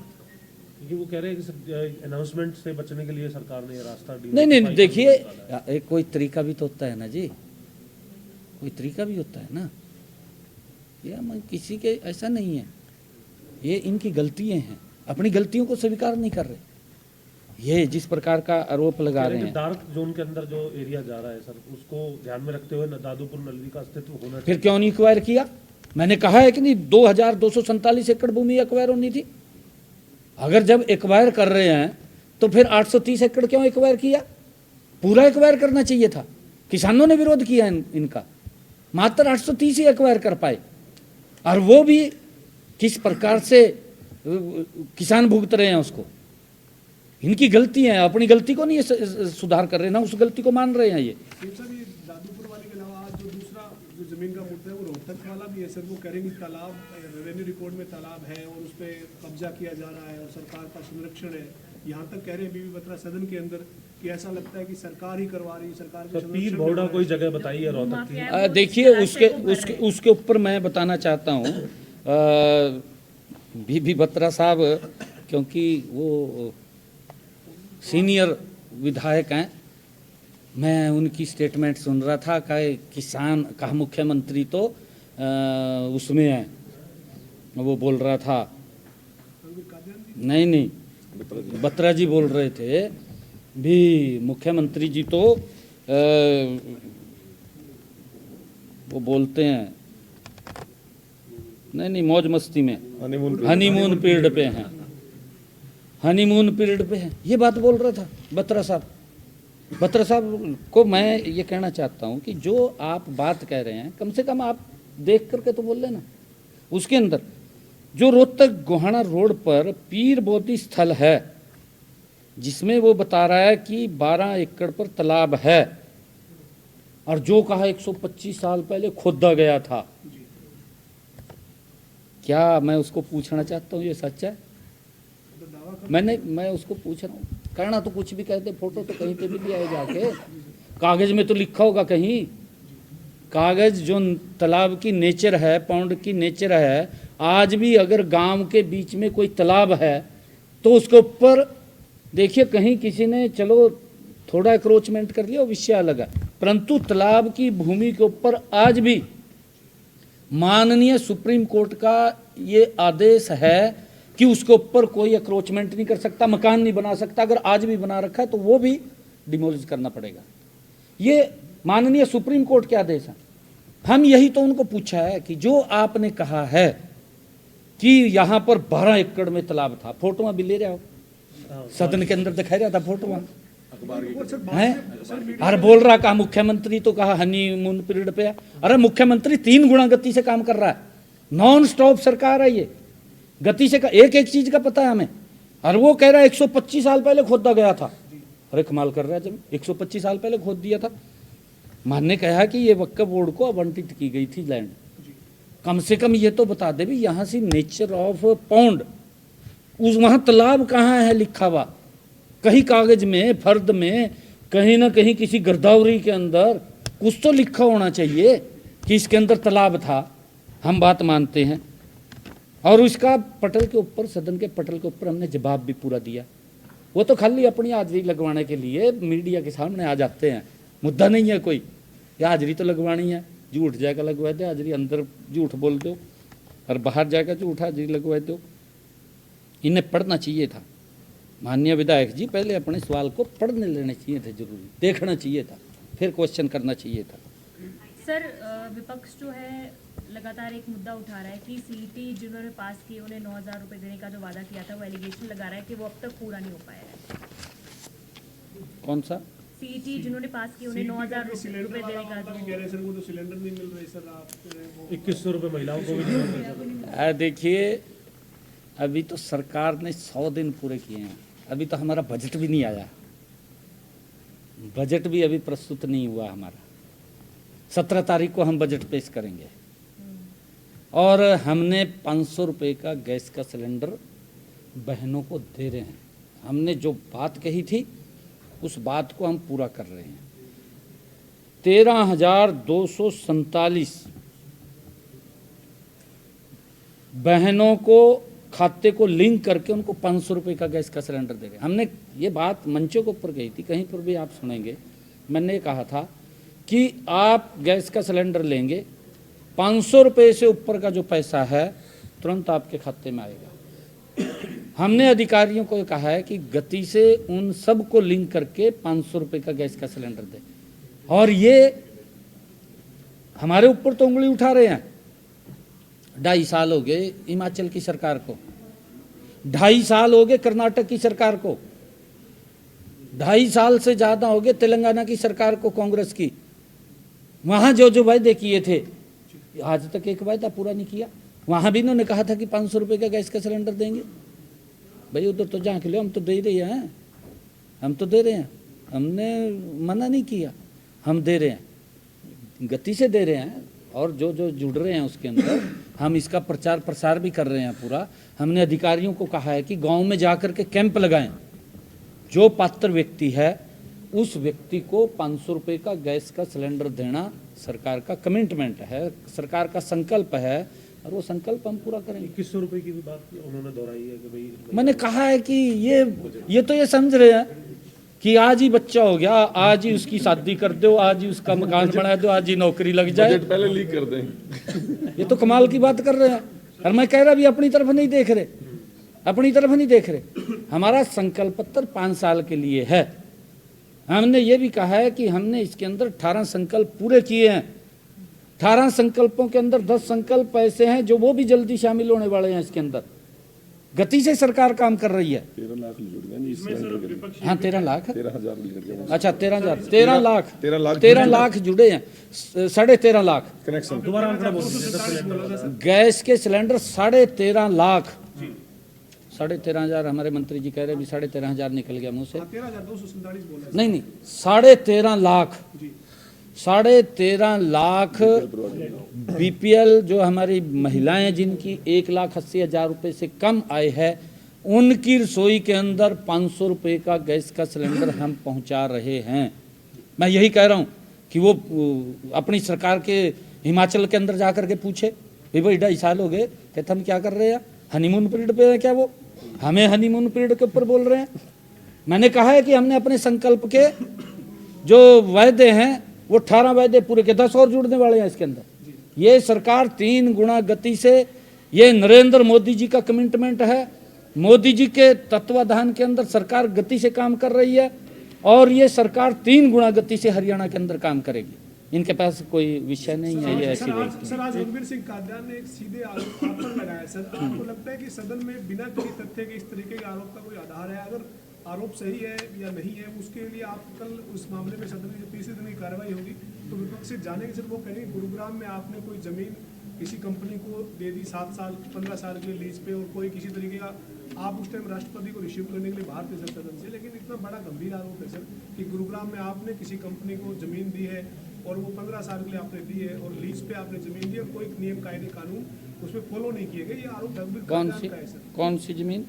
क्योंकि वो कह रहे हैं कि अनाउंसमेंट से बचने के लिए सरकार ने ये रास्ता नहीं, देखिए कोई तरीका भी तो होता है ना जी, कोई तरीका भी होता है ना। ये हम किसी के ऐसा नहीं है, ये इनकी गलतियां हैं, अपनी गलतियों को स्वीकार नहीं कर रहे। ये जिस प्रकार का आरोप लगा रहे हैं, डार्क जोन के अंदर जो एरिया जा रहा है सर, उसको ध्यान में रखते हुए दादूपुर नलवी का अस्तित्व होना चाहिए। फिर क्यों नहीं एक्वायर किया? मैंने कहा है कि नहीं, 2247 एकड़ भूमि एक्वायर होनी थी। अगर जब एक्वायर कर रहे हैं तो फिर 830 एकड़ क्यों एक्वायर किया? पूरा एक्वायर करना चाहिए था। किसानों ने विरोध किया इनका, मात्र 830 ही एक्वायर कर पाए, और वो भी किस प्रकार से किसान भुगत रहे हैं उसको। इनकी गलती है, अपनी गलती को नहीं सुधार कर रहे ना, उस गलती को मान रहे हैं। ये दादूपुर वाले के अलावा जो दूसरा जो जमीन का मुद्दा है वो रोहतक वाला भी है सर। वो कह रहे हैं कि तालाब रेवेन्यू रिकॉर्ड में तालाब है और उस पर कब्जा किया जा रहा है और सरकार का संरक्षण है। यहाँ तक कह रहे हैं बीबी बत्रा सदन के अंदर कि ऐसा लगता है कि सरकार ही करवा रही है, सरकार के तो पीर भोड़ा कोई जगह बताई है रोहतक की? देखिए उसके ऊपर मैं बताना चाहता हूँ बीबी बत्रा साहब, क्योंकि वो सीनियर विधायक हैं, मैं उनकी स्टेटमेंट सुन रहा था कि किसान का मुख्यमंत्री तो उसमें है, वो बोल रहा था, नहीं बत्रा जी बोल रहे थे भी मुख्यमंत्री जी तो वो बोलते हैं नहीं मौज मस्ती में हनीमून पीरियड पे हैं, हनीमून पीरियड पे हैं, ये बात बोल रहा था बत्रा साहब। बत्रा साहब को मैं ये कहना चाहता हूँ कि जो आप बात कह रहे हैं कम से कम आप देख करके तो बोल लेना। उसके अंदर जो रोहतक गोहाना रोड पर पीर बोधी स्थल है जिसमें वो बता रहा है कि 12 एकड़ पर तालाब है और जो कहा 125 साल पहले खोदा गया था, क्या मैं उसको पूछना चाहता हूँ ये सच है? मैं उसको पूछ रहा हूँ, कहना तो कुछ भी कहते, फोटो तो कहीं पे भी ले आए जाके, कागज में तो लिखा होगा कहीं, कागज जो तालाब की नेचर है, पौंड की नेचर है, आज भी अगर गांव के बीच में कोई तालाब है तो उसके ऊपर देखिए कहीं किसी ने चलो थोड़ा एक्रोचमेंट कर लिया, विषय अलग है, परंतु तालाब की भूमि के ऊपर आज भी माननीय सुप्रीम कोर्ट का ये आदेश है कि उसके ऊपर कोई एक्रोचमेंट नहीं कर सकता, मकान नहीं बना सकता। अगर आज भी बना रखा है तो वो भी डिमोलिश करना पड़ेगा। ये माननीय सुप्रीम कोर्ट के आदेश है। हम यही तो उनको पूछा है कि जो आपने कहा है कि यहाँ पर 12 एकड़ में तालाब था, फोटो भी ले रहे हो, सदन के अंदर दिखाई रहा था फोटो है, अरे बोल रहा कहा मुख्यमंत्री तो कहा हनीमून पीरियड पे है। अरे मुख्यमंत्री 3 गुना गति से काम कर रहा है, नॉन स्टॉप सरकार है ये, गति से एक एक चीज का पता है हमें। और वो कह रहा है 125 साल पहले खोदा गया था। अरे कमाल कर रहा है, जब 125 साल पहले खोद दिया था। मानने कहा कि ये वक्फ बोर्ड को आवंटित की गई थी लैंड, कम से कम ये तो बता दे भी यहाँ से नेचर ऑफ पौंड, उस वहाँ तालाब कहाँ है लिखा हुआ, कहीं कागज में, फर्द में, कहीं ना कहीं किसी गिरदावरी के अंदर कुछ तो लिखा होना चाहिए कि इसके अंदर तालाब था। हम बात मानते हैं और उसका पटल के ऊपर, सदन के पटल के ऊपर हमने जवाब भी पूरा दिया। वो तो खाली अपनी हाजिरी लगवाने के लिए मीडिया के सामने आ जाते हैं, मुद्दा नहीं है कोई, या हाजिरी तो लगवानी है, झूठ जाकर लगवा दो हाजिरी, अंदर झूठ बोल दो और बाहर जाकर झूठ हाजिरी लगवा दो। इन्हें पढ़ना चाहिए था माननीय विधायक जी, पहले अपने सवाल को पढ़ने लेने चाहिए थे, जरूरी देखना चाहिए था, फिर क्वेश्चन करना चाहिए था। सर विपक्ष जो है लगातार एक मुद्दा उठा रहा है कि सीईटी जिन्होंने पास की उन्हें 9,000 रुपए देने का जो वादा किया था वो एलिगेशन लगा रहा है कि वो अब तक पूरा नहीं हो पाया है। कौन सा सीईटी जिन्होंने पास की उन्हें 9,000 रुपए देने का जो कह रहे सर, वो तो सिलेंडर नहीं मिल रहे सर, आप 2100 रुपये महिलाओं को भी नहीं मिल रहे सर। देखिए अभी तो सरकार ने 100 दिन पूरे किए हैं, अभी तो हमारा बजट भी नहीं आया, बजट भी अभी प्रस्तुत नहीं हुआ हमारा। 17 तारीख को हम बजट पेश करेंगे और हमने 500 रुपये का गैस का सिलेंडर बहनों को दे रहे हैं। हमने जो बात कही थी उस बात को हम पूरा कर रहे हैं। 13,247 बहनों को खाते को लिंक करके उनको 500 रुपये का गैस का सिलेंडर दे रहे हैं। हमने ये बात मंचों के ऊपर कही थी, कहीं पर भी आप सुनेंगे, मैंने कहा था कि आप गैस का सिलेंडर लेंगे, 500 रुपये से ऊपर का जो पैसा है तुरंत आपके खाते में आएगा। हमने अधिकारियों को कहा है कि गति से उन सब को लिंक करके 500 रुपये का गैस का सिलेंडर दे, और ये हमारे ऊपर तो उंगली उठा रहे हैं। 2.5 साल हो गए हिमाचल की सरकार को, 2.5 साल हो गए कर्नाटक की सरकार को, 2.5 साल से ज़्यादा हो गए तेलंगाना की सरकार को, कांग्रेस की। वहाँ जो वायदे किए थे आज तक एक वायदा पूरा नहीं किया। वहाँ भी इन्होंने कहा था कि 500 रुपये का गैस का सिलेंडर देंगे। भाई उधर तो जहाँ के लो, हम तो दे रहे हैं, हम तो दे रहे हैं, हमने मना नहीं किया, हम दे रहे हैं, गति से दे रहे हैं। और जो जुड़ रहे हैं उसके अंदर हम इसका प्रचार प्रसार भी कर रहे हैं पूरा। हमने अधिकारियों को कहा है कि गांव में जाकर के कैंप लगाएं, जो पात्र व्यक्ति है उस व्यक्ति को 500 रुपये का गैस का सिलेंडर देना सरकार का कमिटमेंट है, सरकार का संकल्प है, और वो संकल्प हम पूरा करेंगे। 2100 रुपये की भी बात उन्होंने दोहराई है कि भाई मैंने कहा है कि ये तो ये समझ रहे हैं कि आज ही बच्चा हो गया, आज ही उसकी शादी कर दो, आज ही उसका मकान बना दो, आज ही नौकरी लग जाए, पहले लीक कर दें। ये तो कमाल की बात कर रहे हैं। और मैं कह रहा भी अपनी तरफ नहीं देख रहे, अपनी तरफ नहीं देख रहे। हमारा संकल्प पत्र 5 साल के लिए है। हमने ये भी कहा है कि हमने इसके अंदर 18 संकल्प पूरे किए हैं। 18 संकल्पों के अंदर 10 संकल्प ऐसे हैं जो वो भी जल्दी शामिल होने वाले हैं। इसके अंदर गति से सरकार काम कर रही है। 13 लाख जुड़ गए जी इस सिलेंडर के लिए। हाँ 13 लाख है। 13,000 लीटर के। अच्छा 13 लाख 13 लाख जुड़े हैं। 13.5 लाख कनेक्शन। दोबारा आंकड़ा बोल दीजिए। गैस के सिलेंडर 13.5 लाख। 13,500 हमारे मंत्री जी कह रहे हैं 13,500 निकल गया मुंह से। 13,247 बोला। नहीं 13.5 लाख। 13.5 लाख बीपीएल जो हमारी महिलाएं जिनकी 1,80,000 रुपये से कम आय है, उनकी रसोई के अंदर 500 रुपये का गैस का सिलेंडर हम पहुंचा रहे हैं। मैं यही कह रहा हूं कि वो अपनी सरकार के हिमाचल के अंदर जाकर के पूछे भाई 2.5 साल हो गए, कहते हम क्या कर रहे हैं, हनीमून पीरियड पे है क्या? वो हमें हनीमून पीरियड के ऊपर बोल रहे हैं। मैंने कहा है कि हमने अपने संकल्प के जो वायदे हैं वो 18 वायदे पूरे के 10 और जुड़ने वाले हैं इसके अंदर। ये सरकार 3 गुना गति से, ये नरेंद्र मोदी जी का कमिटमेंट है। मोदी जी के तत्वाधान के अंदर सरकार गति से काम कर रही है और ये सरकार 3 गुना गति से हरियाणा के अंदर काम करेगी। इनके पास कोई विषय नहीं है ये ऐसी बात। सर आज रघुवीर सिंह कादियान ने एक सीधे आरोप आप पर लगाया। सर आपको लगता है कि सदन में बिना किसी तथ्य के इस तरीके के आरोप का कोई आधार है? अगर आरोप सही है या नहीं है, उसके लिए आप कल उस मामले में सदन की 30 दिन की कार्रवाई होगी तो विपक्ष से जाने के। सर वो कहेंगे गुरुग्राम में आपने कोई जमीन किसी कंपनी को दे दी 7 साल 15 साल के लीज पे, और कोई किसी तरीके का, आप उस टाइम राष्ट्रपति को रिसीव करने के लिए बाहर थे सर सदन से, लेकिन इतना बड़ा गंभीर आरोप है सर कि गुरुग्राम में आपने किसी कंपनी को जमीन दी है और वो 15 साल के लिए आपने दी है और लीज पे आपने जमीन दी और कोई नियम कायदे कानून उसमें फॉलो नहीं किए गए। ये आरोप रघुवीर कादियान का है सर। कौन सी जमीन?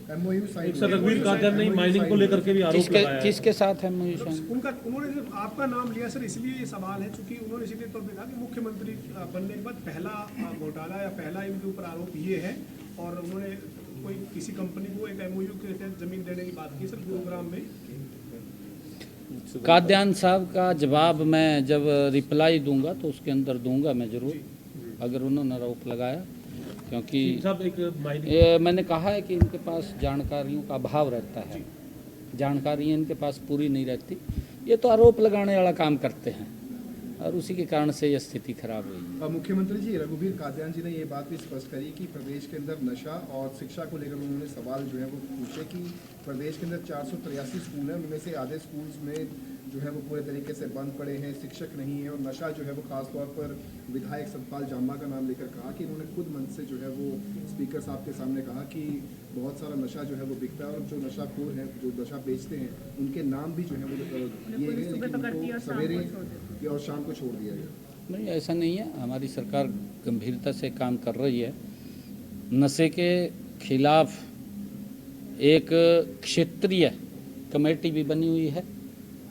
सर रघुवीर कादियान ने माइनिंग को लेकर के भी आरोप लगाया है। किसके साथ है MOU साइन? उन्होंने जब आपका नाम लिया सर, इसलिए ये सवाल है चूंकि उन्होंने सीधे तौर पे कहा कि मुख्यमंत्री बनने के बाद पहला घोटाला या पहला इनके ऊपर आरोप ये है, और उन्होंने कोई किसी कंपनी को एक MOU के तहत जमीन देने की बात की सर गुरुग्राम में। कादियान साहब का जवाब मैं जब रिप्लाई दूंगा तो उसके अंदर दूंगा मैं ज़रूर, अगर उन्होंने आरोप लगाया, क्योंकि मैंने कहा है कि इनके पास जानकारियों का अभाव रहता है, जानकारियाँ इनके पास पूरी नहीं रहती। ये तो आरोप लगाने वाला काम करते हैं और उसी के कारण से ये स्थिति खराब हुई। मुख्यमंत्री जी रघुवीर कादियान जी ने ये बात भी स्पष्ट करी कि प्रदेश के अंदर नशा और शिक्षा को लेकर उन्होंने सवाल जो है वो पूछे कि प्रदेश के अंदर 483 स्कूल हैं, उनमें से आधे स्कूल्स में जो है वो पूरे तरीके से बंद पड़े हैं, शिक्षक नहीं है, और नशा जो है वो खासतौर पर विधायक सतपाल जामा का नाम लेकर कहा कि इन्होंने खुद मंच से जो है वो स्पीकर साहब के सामने कहा कि बहुत सारा नशा जो है वो बिकता है और जो नशाखोर हैं, जो नशा बेचते हैं, उनके नाम भी जो है वो दिए गए, लेकिन उनको सवेरे और शाम को छोड़ दिया गया। नहीं, ऐसा नहीं है। हमारी सरकार गंभीरता से काम कर रही है। नशे के खिलाफ एक क्षेत्रीय कमेटी भी बनी हुई है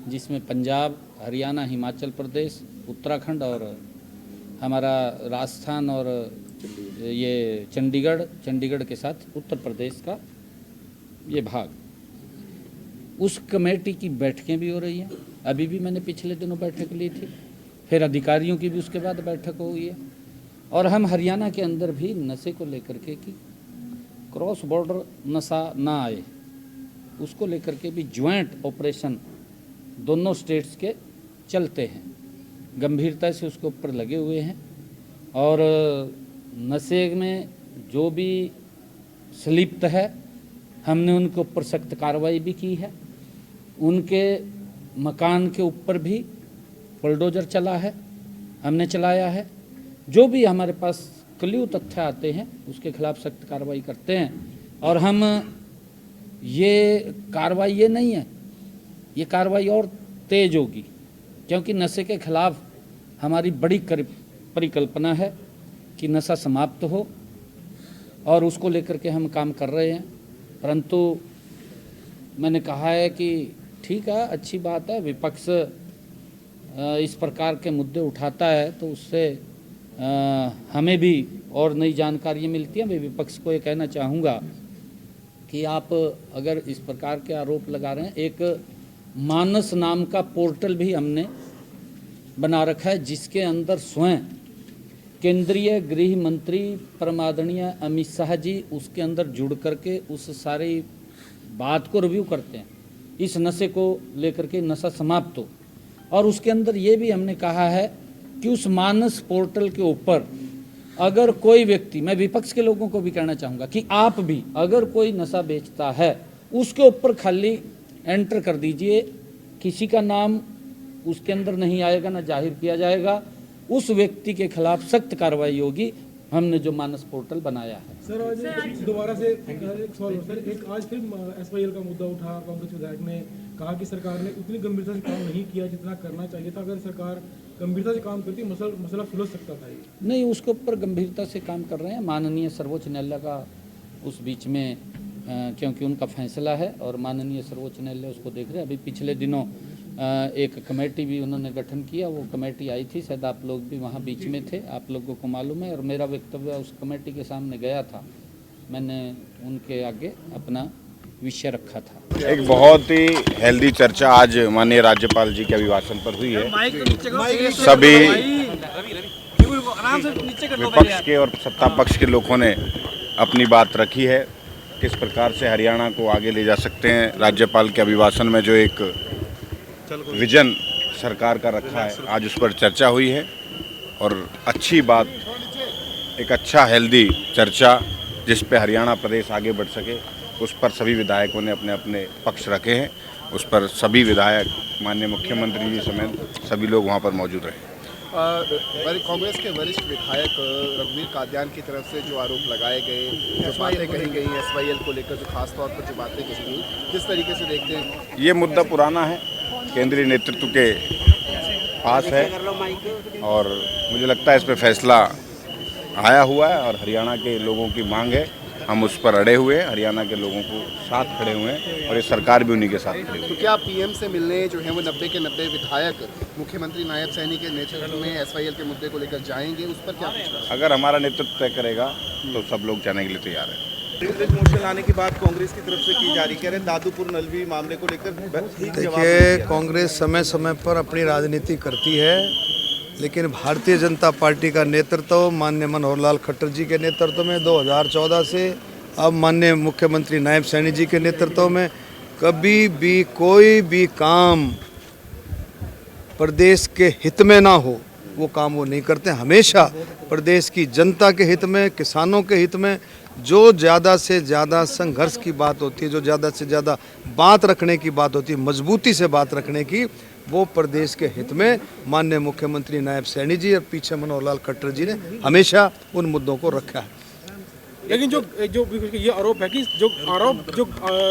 जिसमें पंजाब, हरियाणा, हिमाचल प्रदेश, उत्तराखंड और हमारा राजस्थान और ये चंडीगढ़ के साथ उत्तर प्रदेश का ये भाग, उस कमेटी की बैठकें भी हो रही हैं। अभी भी मैंने पिछले दिनों बैठक ली थी, फिर अधिकारियों की भी उसके बाद बैठक हो गई है। और हम हरियाणा के अंदर भी नशे को लेकर के कि क्रॉस बॉर्डर नशा ना आए, उसको लेकर के भी ज्वाइंट ऑपरेशन दोनों स्टेट्स के चलते हैं, गंभीरता से उसके ऊपर लगे हुए हैं। और नशे में जो भी संलिप्त है हमने उनके ऊपर सख्त कार्रवाई भी की है। उनके मकान के ऊपर भी बुलडोजर चला है, हमने चलाया है। जो भी हमारे पास क्ल्यू तथ्य आते हैं उसके खिलाफ सख्त कार्रवाई करते हैं। और हम ये कार्रवाई ये नहीं है, ये कार्रवाई और तेज होगी, क्योंकि नशे के खिलाफ हमारी बड़ी परिकल्पना है कि नशा समाप्त हो और उसको लेकर के हम काम कर रहे हैं। परंतु मैंने कहा है कि ठीक है, अच्छी बात है। विपक्ष इस प्रकार के मुद्दे उठाता है तो उससे हमें भी और नई जानकारी मिलती है। मैं विपक्ष को ये कहना चाहूँगा कि आप अगर इस प्रकार के आरोप लगा रहे हैं, एक मानस नाम का पोर्टल भी हमने बना रखा है जिसके अंदर स्वयं केंद्रीय गृह मंत्री परमादरणीय अमित शाह जी उसके अंदर जुड़ करके उस सारी बात को रिव्यू करते हैं, इस नशे को लेकर के नशा समाप्त हो। और उसके अंदर ये भी हमने कहा है कि उस मानस पोर्टल के ऊपर अगर कोई व्यक्ति, मैं विपक्ष के लोगों को भी कहना चाहूँगा कि आप भी अगर कोई नशा बेचता है उसके ऊपर खाली एंटर कर दीजिए, किसी का नाम उसके अंदर नहीं आएगा, ना जाहिर किया जाएगा, उस व्यक्ति के खिलाफ सख्त कार्रवाई होगी। हमने जो मानस पोर्टल बनाया है। सर आज दोबारा से एक सवाल सर, एक आज फिर SYL का मुद्दा उठा। कांग्रेस विधायक ने कहा कि सरकार ने उतनी गंभीरता से काम नहीं किया जितना करना चाहिए था। अगर सरकार गंभीरता से काम करती मसला सुलझ सकता था। नहीं, उसके ऊपर गंभीरता से काम कर रहे हैं। माननीय सर्वोच्च न्यायालय का उस बीच में क्योंकि उनका फैसला है और माननीय सर्वोच्च न्यायालय उसको देख रहे हैं। अभी पिछले दिनों एक कमेटी भी उन्होंने गठन किया, वो कमेटी आई थी, शायद आप लोग भी वहाँ बीच में थे, आप लोगों को मालूम है। और मेरा वक्तव्य उस कमेटी के सामने गया था, मैंने उनके आगे अपना विषय रखा था। एक बहुत ही हेल्दी चर्चा आज माननीय राज्यपाल जी के अभिभाषण पर हुई है। सभी विपक्ष के और सत्ता पक्ष के लोगों ने अपनी बात रखी है, किस प्रकार से हरियाणा को आगे ले जा सकते हैं। राज्यपाल के अभिभाषण में जो एक विजन सरकार का रखा है, आज उस पर चर्चा हुई है और अच्छी बात, एक अच्छा हेल्दी चर्चा जिस पे हरियाणा प्रदेश आगे बढ़ सके, उस पर सभी विधायकों ने अपने अपने पक्ष रखे हैं। उस पर सभी विधायक, माननीय मुख्यमंत्री जी समेत सभी लोग वहाँ पर मौजूद रहे। कांग्रेस के वरिष्ठ विधायक रघुवीर कादियान की तरफ से जो आरोप लगाए गए, जो बातें कही गई SYL को लेकर, जो खासतौर पर जो बातें कही गई, किस तरीके से देखते हैं? ये मुद्दा पुराना है, केंद्रीय नेतृत्व के पास है और मुझे लगता है इस पर फैसला आया हुआ है और हरियाणा के लोगों की मांग है, हम उस पर अड़े हुए हैं, हरियाणा के लोगों को साथ खड़े हुए हैं और ये सरकार भी उन्हीं के साथ खड़ी हुई है। तो क्या PM से मिलने जो है वो 90 के 90 विधायक मुख्यमंत्री नायब सैनी के नेतृत्व में SYL के मुद्दे को लेकर जाएंगे, उस पर क्या विश्वास? अगर हमारा नेतृत्व तय करेगा तो सब लोग जाने के लिए तैयार है। मोर्चा लाने की बात कांग्रेस की तरफ से की जा रही, कह रहे दादूपुर नलवी मामले को लेकर। देखिए, कांग्रेस समय समय पर अपनी राजनीति करती है, लेकिन भारतीय जनता पार्टी का नेतृत्व माननीय मनोहर लाल खट्टर जी के नेतृत्व में 2014 से अब माननीय मुख्यमंत्री नायब सैनी जी के नेतृत्व में कभी भी कोई भी काम प्रदेश के हित में ना हो वो काम वो नहीं करते। हमेशा प्रदेश की जनता के हित में, किसानों के हित में जो ज़्यादा से ज़्यादा संघर्ष की बात होती है, जो ज़्यादा से ज़्यादा बात रखने की बात होती है, मजबूती से बात रखने की, वो प्रदेश के हित में माननीय मुख्यमंत्री नायब सैनी जी और पीछे मनोहर लाल खट्टर जी ने हमेशा उन मुद्दों को रखा है। लेकिन जो ये आरोप है कि जो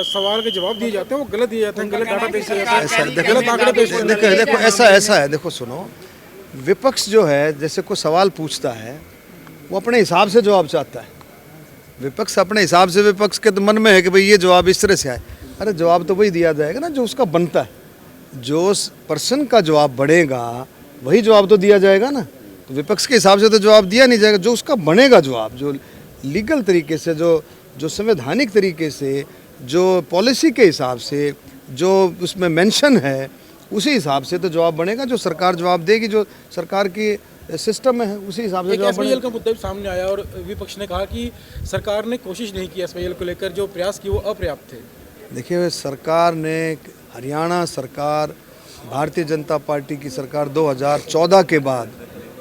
सवाल के जवाब दिए जाते हैं वो गलत दिए जाते हैं, गलत डाटा पेश किया जाता है, गलत आंकड़े पेश किए जाते हैं। देखो ऐसा है, देखो सुनो, विपक्ष जो है जैसे कोई सवाल पूछता है वो अपने हिसाब से जवाब चाहता है। विपक्ष अपने हिसाब से, विपक्ष के तो मन में है कि भाई ये जवाब इस तरह से आए। अरे जवाब तो वही दिया जाएगा ना जो उसका बनता है, जो पर्सन का जवाब बढ़ेगा वही जवाब तो दिया जाएगा ना। तो विपक्ष के हिसाब से तो जवाब दिया नहीं जाएगा, जो उसका बनेगा जवाब, जो लीगल तरीके से, जो संवैधानिक तरीके से, जो पॉलिसी के हिसाब से, जो उसमें मेंशन है, उसी हिसाब से तो जवाब बनेगा। जो सरकार जवाब देगी, जो सरकार की सिस्टम में है, उसी हिसाब से जवाब बनेगा। SYL का मुद्दा भी सामने आया और विपक्ष ने कहा कि सरकार ने कोशिश नहीं की SYL को लेकर, जो प्रयास किए वो अपर्याप्त थे। देखिए, सरकार ने, हरियाणा सरकार, भारतीय जनता पार्टी की सरकार 2014 के बाद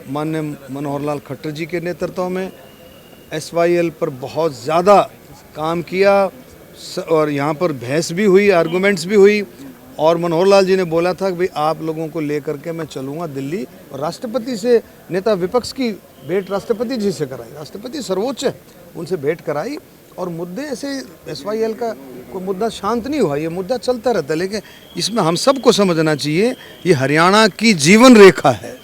माननीय मनोहर लाल खट्टर जी के नेतृत्व में SYL पर बहुत ज़्यादा काम किया और यहाँ पर बहस भी हुई, आर्गूमेंट्स भी हुई और मनोहर लाल जी ने बोला था कि भाई आप लोगों को लेकर के मैं चलूँगा दिल्ली, और राष्ट्रपति से, नेता विपक्ष की भेंट राष्ट्रपति जी से कराई, राष्ट्रपति सर्वोच्च है, उनसे भेंट कराई और मुद्दे ऐसे SYL का कोई मुद्दा शांत नहीं हुआ, ये मुद्दा चलता रहता है। लेकिन इसमें हम सबको समझना चाहिए ये हरियाणा की जीवन रेखा है,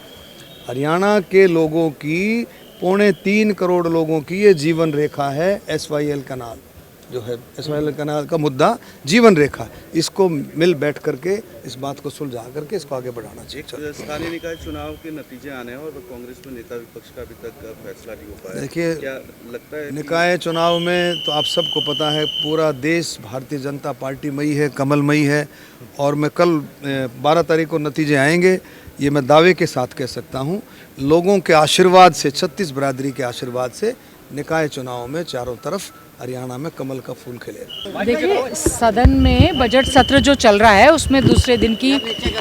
हरियाणा के लोगों की 3.25 करोड़ लोगों की ये जीवन रेखा है SYL कैनाल। जो है एसवाईएल कैनाल का मुद्दा जीवन रेखा, इसको मिल बैठ करके इस बात को सुलझा करके इसको आगे बढ़ाना चाहिए। स्थानीय निकाय चुनाव के नतीजे आने हैं और कांग्रेस में नेता विपक्ष का अभी तक फैसला नहीं हो पाया। देखिए, क्या लगता है निकाय चुनाव में तो आप सबको पता है पूरा देश भारतीय जनता पार्टीमयी है, कमलमयी है, और मैं कल 12 तारीख को नतीजे आएंगे, ये मैं दावे के साथ कह सकता हूँ। लोगों के आशीर्वाद से, 36 बिरादरी के आशीर्वाद से निकाय चुनाव में चारों तरफ हरियाणा में कमल का फूल खिलेगा। देखिए, सदन में बजट सत्र जो चल रहा है उसमें दूसरे दिन की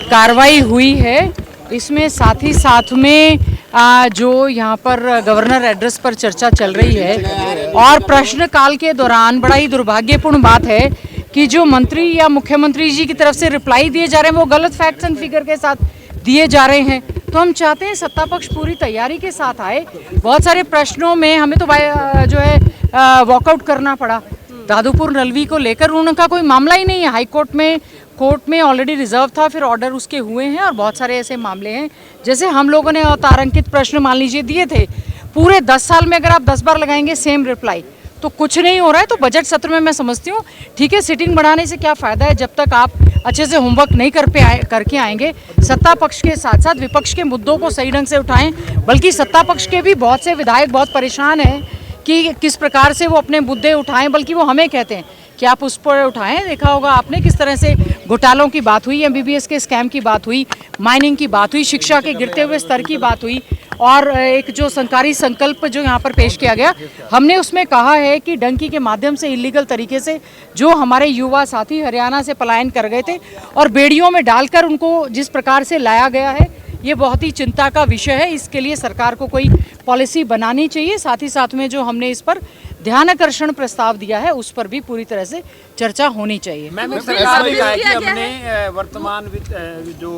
कार्रवाई हुई है। इसमें साथ ही साथ में जो यहाँ पर गवर्नर एड्रेस पर चर्चा चल रही है, और प्रश्नकाल के दौरान बड़ा ही दुर्भाग्यपूर्ण बात है कि जो मंत्री या मुख्यमंत्री जी की तरफ से रिप्लाई दिए जा रहे हैं वो गलत फैक्ट्स एंड फिगर के साथ दिए जा रहे हैं। तो हम चाहते हैं सत्ता पक्ष पूरी तैयारी के साथ आए। बहुत सारे प्रश्नों में हमें तो जो है वॉकआउट करना पड़ा। दादूपुर नलवी को लेकर उनका कोई मामला ही नहीं है, हाई कोर्ट में ऑलरेडी रिजर्व था, फिर ऑर्डर उसके हुए हैं, और बहुत सारे ऐसे मामले हैं। जैसे हम लोगों ने तारांकित प्रश्न मान लीजिए दिए थे, पूरे 10 साल में अगर आप 10 बार लगाएंगे सेम रिप्लाई तो कुछ नहीं हो रहा है। तो बजट सत्र में मैं समझती हूँ ठीक है, सिटिंग बढ़ाने से क्या फ़ायदा है जब तक आप अच्छे से होमवर्क नहीं करके आएंगे। सत्ता पक्ष के साथ साथ विपक्ष के मुद्दों को सही ढंग से उठाएं, बल्कि सत्ता पक्ष के भी बहुत से विधायक बहुत परेशान हैं कि किस प्रकार से वो अपने मुद्दे उठाएं, बल्कि वो हमें कहते हैं कि आप उस पर उठाएं। देखा होगा आपने किस तरह से घोटालों की बात हुई, MBBS के स्कैम की बात हुई, माइनिंग की बात हुई, शिक्षा के गिरते हुए स्तर की बात हुई, और एक जो सरकारी संकल्प जो यहाँ पर पेश किया गया, हमने उसमें कहा है कि डंकी के माध्यम से इलीगल तरीके से जो हमारे युवा साथी हरियाणा से पलायन कर गए थे और बेड़ियों में डालकर उनको जिस प्रकार से लाया गया है, ये बहुत ही चिंता का विषय है। इसके लिए सरकार को कोई पॉलिसी बनानी चाहिए। साथ ही साथ में जो हमने इस पर ध्यानाकर्षण प्रस्ताव दिया है उस पर भी पूरी तरह से चर्चा होनी चाहिए। मैम, सरकार ने कहा है कि हमने वर्तमान जो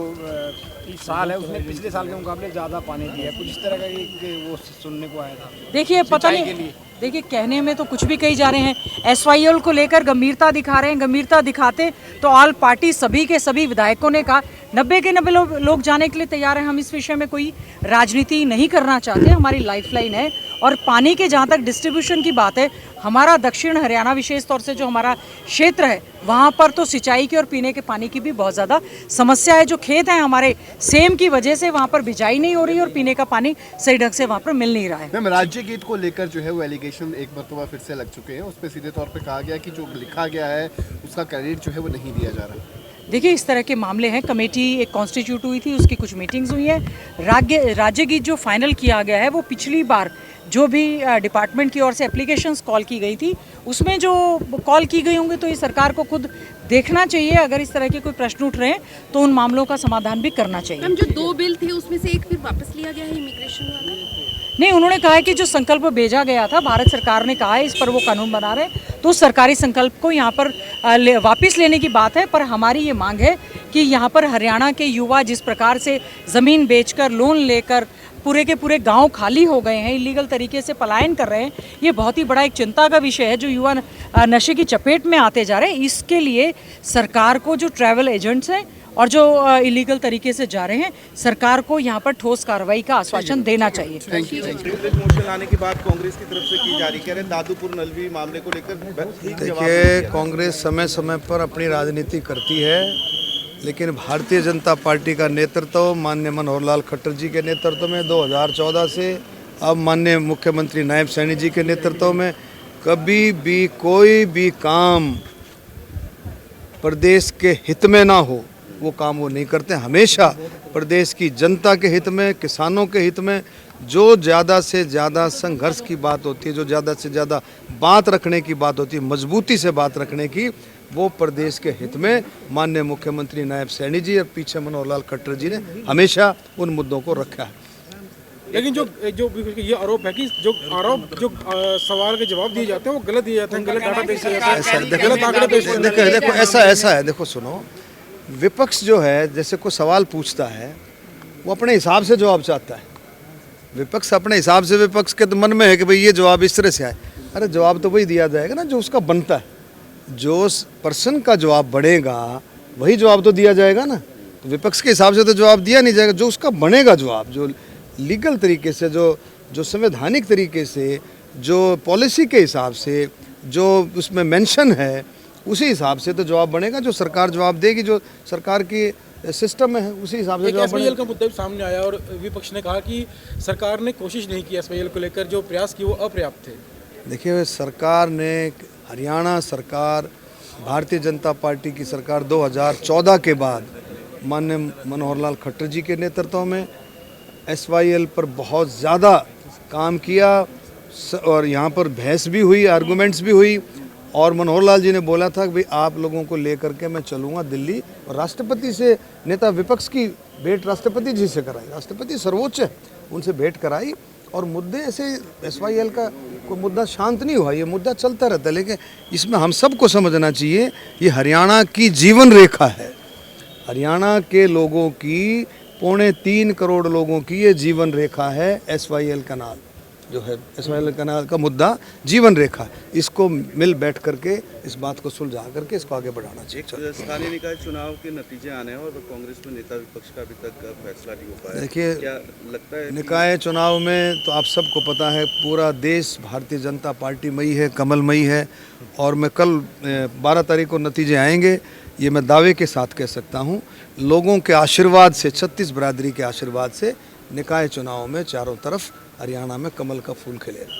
इस साल है उसमें पिछले साल के मुकाबले ज़्यादा पानी दिया है, कुछ इस तरह का वो सुनने को आया था। देखिए, पता नहीं, देखिए कहने में तो कुछ भी कही जा रहे हैं। SYL को लेकर गंभीरता दिखा रहे हैं, गंभीरता दिखाते तो ऑल पार्टी सभी के सभी विधायकों ने कहा 90 के 90 लोग जाने के लिए तैयार हैं। हम इस विषय में कोई राजनीति नहीं करना चाहते, हमारी लाइफलाइन है। और पानी के जहाँ तक डिस्ट्रीब्यूशन की बात है, हमारा दक्षिण हरियाणा विशेष तौर से जो हमारा क्षेत्र है वहाँ पर तो सिंचाई की और पीने के पानी की भी बहुत ज़्यादा समस्या है। जो खेत हैं हमारे सेम की वजह से वहाँ पर बिजाई नहीं हो रही और पीने का पानी सही ढंग से वहाँ पर मिल नहीं रहा है। मैम, राज्य गीत को लेकर जो है वो एलिगेशन एक मरतबा फिर से लग चुके हैं, उस पर सीधे तौर पर कहा गया कि जो लिखा गया है उसका क्रेडिट जो है वो नहीं दिया जा रहा। देखिए, इस तरह के मामले हैं। कमेटी एक कॉन्स्टिट्यूट हुई थी, उसकी कुछ मीटिंग्स हुई हैं। राज्य गीत जो फाइनल किया गया है वो पिछली बार जो भी डिपार्टमेंट की ओर से एप्लीकेशंस कॉल की गई थी उसमें जो कॉल की गई होंगी, तो ये सरकार को खुद देखना चाहिए। अगर इस तरह के कोई प्रश्न उठ रहे हैं तो उन मामलों का समाधान भी करना चाहिए। मैम, जो 2 बिल थे उसमें से एक फिर वापस लिया गया है इमिग्रेशन वाला? नहीं, उन्होंने कहा है कि जो संकल्प भेजा गया था, भारत सरकार ने कहा है इस पर वो कानून बना रहे हैं, तो सरकारी संकल्प को यहाँ पर वापस लेने की बात है। पर हमारी ये मांग है कि यहाँ पर हरियाणा के युवा जिस प्रकार से ज़मीन बेचकर लोन लेकर पूरे के पूरे गांव खाली हो गए हैं, इलीगल तरीके से पलायन कर रहे हैं, ये बहुत ही बड़ा एक चिंता का विषय है। जो युवा नशे की चपेट में आते जा रहे हैं, इसके लिए सरकार को, जो ट्रैवल एजेंट्स हैं और जो इलीगल तरीके से जा रहे हैं, सरकार को यहाँ पर ठोस कार्रवाई का आश्वासन देना चाहिए। मोशन आने की बात कांग्रेस की तरफ से की जा रही, कह रहे दादूपुर नलवी मामले को लेकर। देखिए, कांग्रेस समय समय पर अपनी राजनीति करती है, लेकिन भारतीय जनता पार्टी का नेतृत्व माननीय मनोहर लाल खट्टर जी के नेतृत्व में 2014 से अब माननीय मुख्यमंत्री नायब सैनी जी के नेतृत्व में कभी भी कोई भी काम प्रदेश के हित में ना हो वो काम वो नहीं करते। हमेशा प्रदेश की जनता के हित में, किसानों के हित में जो ज़्यादा से ज़्यादा संघर्ष की बात होती है, जो ज़्यादा से ज़्यादा बात रखने की बात होती है, मजबूती से बात रखने की, वो प्रदेश के हित में माननीय मुख्यमंत्री नायब सैनी जी और पीछे मनोहर लाल खट्टर जी ने हमेशा उन मुद्दों को रखा है। लेकिन जो ये आरोप है कि जो सवाल के जवाब दिए जाते हैं वो गलत दिए जाते हैं, गलत डाटा पेश किया जाता है, गलत आंकड़े पेश किए जाते हैं। देखो ऐसा है, देखो सुनो, विपक्ष जो है जैसे कोई सवाल पूछता है वो अपने हिसाब से जवाब चाहता है। विपक्ष अपने हिसाब से, विपक्ष के तो मन में है कि भाई ये जवाब इस तरह से आए। अरे जवाब तो वही दिया जाएगा ना जो उसका बनता है। जो पर्सन का जवाब बढ़ेगा वही जवाब तो दिया जाएगा ना। तो विपक्ष के हिसाब से तो जवाब दिया नहीं जाएगा, जो उसका बनेगा जवाब, जो लीगल तरीके से, जो संवैधानिक तरीके से, जो पॉलिसी के हिसाब से जो उसमें मेंशन है उसी हिसाब से तो जवाब बनेगा। जो सरकार जवाब देगी, जो सरकार की सिस्टम में है उसी हिसाब से जवाब एसवाईएल का मुद्दा भी सामने आया और विपक्ष ने कहा कि सरकार ने कोशिश नहीं की एसवाईएल को लेकर, जो प्रयास किए वो अपर्याप्त थे। देखिए, सरकार ने, हरियाणा सरकार, भारतीय जनता पार्टी की सरकार 2014 के बाद माननीय मनोहर लाल खट्टर जी के नेतृत्व में एसवाईएल पर बहुत ज़्यादा काम किया और यहाँ पर बहस भी हुई, आर्गूमेंट्स भी हुई और मनोहर लाल जी ने बोला था कि भाई आप लोगों को लेकर के मैं चलूँगा दिल्ली, और राष्ट्रपति से, नेता विपक्ष की भेंट राष्ट्रपति जी से कराई। राष्ट्रपति सर्वोच्च है, उनसे भेंट कराई और मुद्दे ऐसे एसवाईएल का कोई मुद्दा शांत नहीं हुआ, ये मुद्दा चलता रहता है। लेकिन इसमें हम सबको समझना चाहिए ये हरियाणा की जीवन रेखा है। हरियाणा के लोगों की 3.25 करोड़ लोगों की ये जीवन रेखा है। एसवाईएल कैनाल जो है, एसवाईएल कैनाल का मुद्दा जीवन रेखा है। इसको मिल बैठ करके इस बात को सुलझा करके इसको आगे बढ़ाना चाहिए। स्थानीय निकाय चुनाव के नतीजे आने हैं और कांग्रेस में नेता विपक्ष का अभी तक फैसला नहीं हो पाया। देखिए, क्या लगता है निकाय चुनाव में तो आप सबको पता है पूरा देश भारतीय जनता पार्टी मई है, कमलमयी है। और मैं कल 12 तारीख को नतीजे आएंगे, ये मैं दावे के साथ कह सकता हूँ। लोगों के आशीर्वाद से, 36 बिरादरी के आशीर्वाद से निकाय चुनाव में चारों तरफ हरियाणा में कमल का फूल खिलेगा।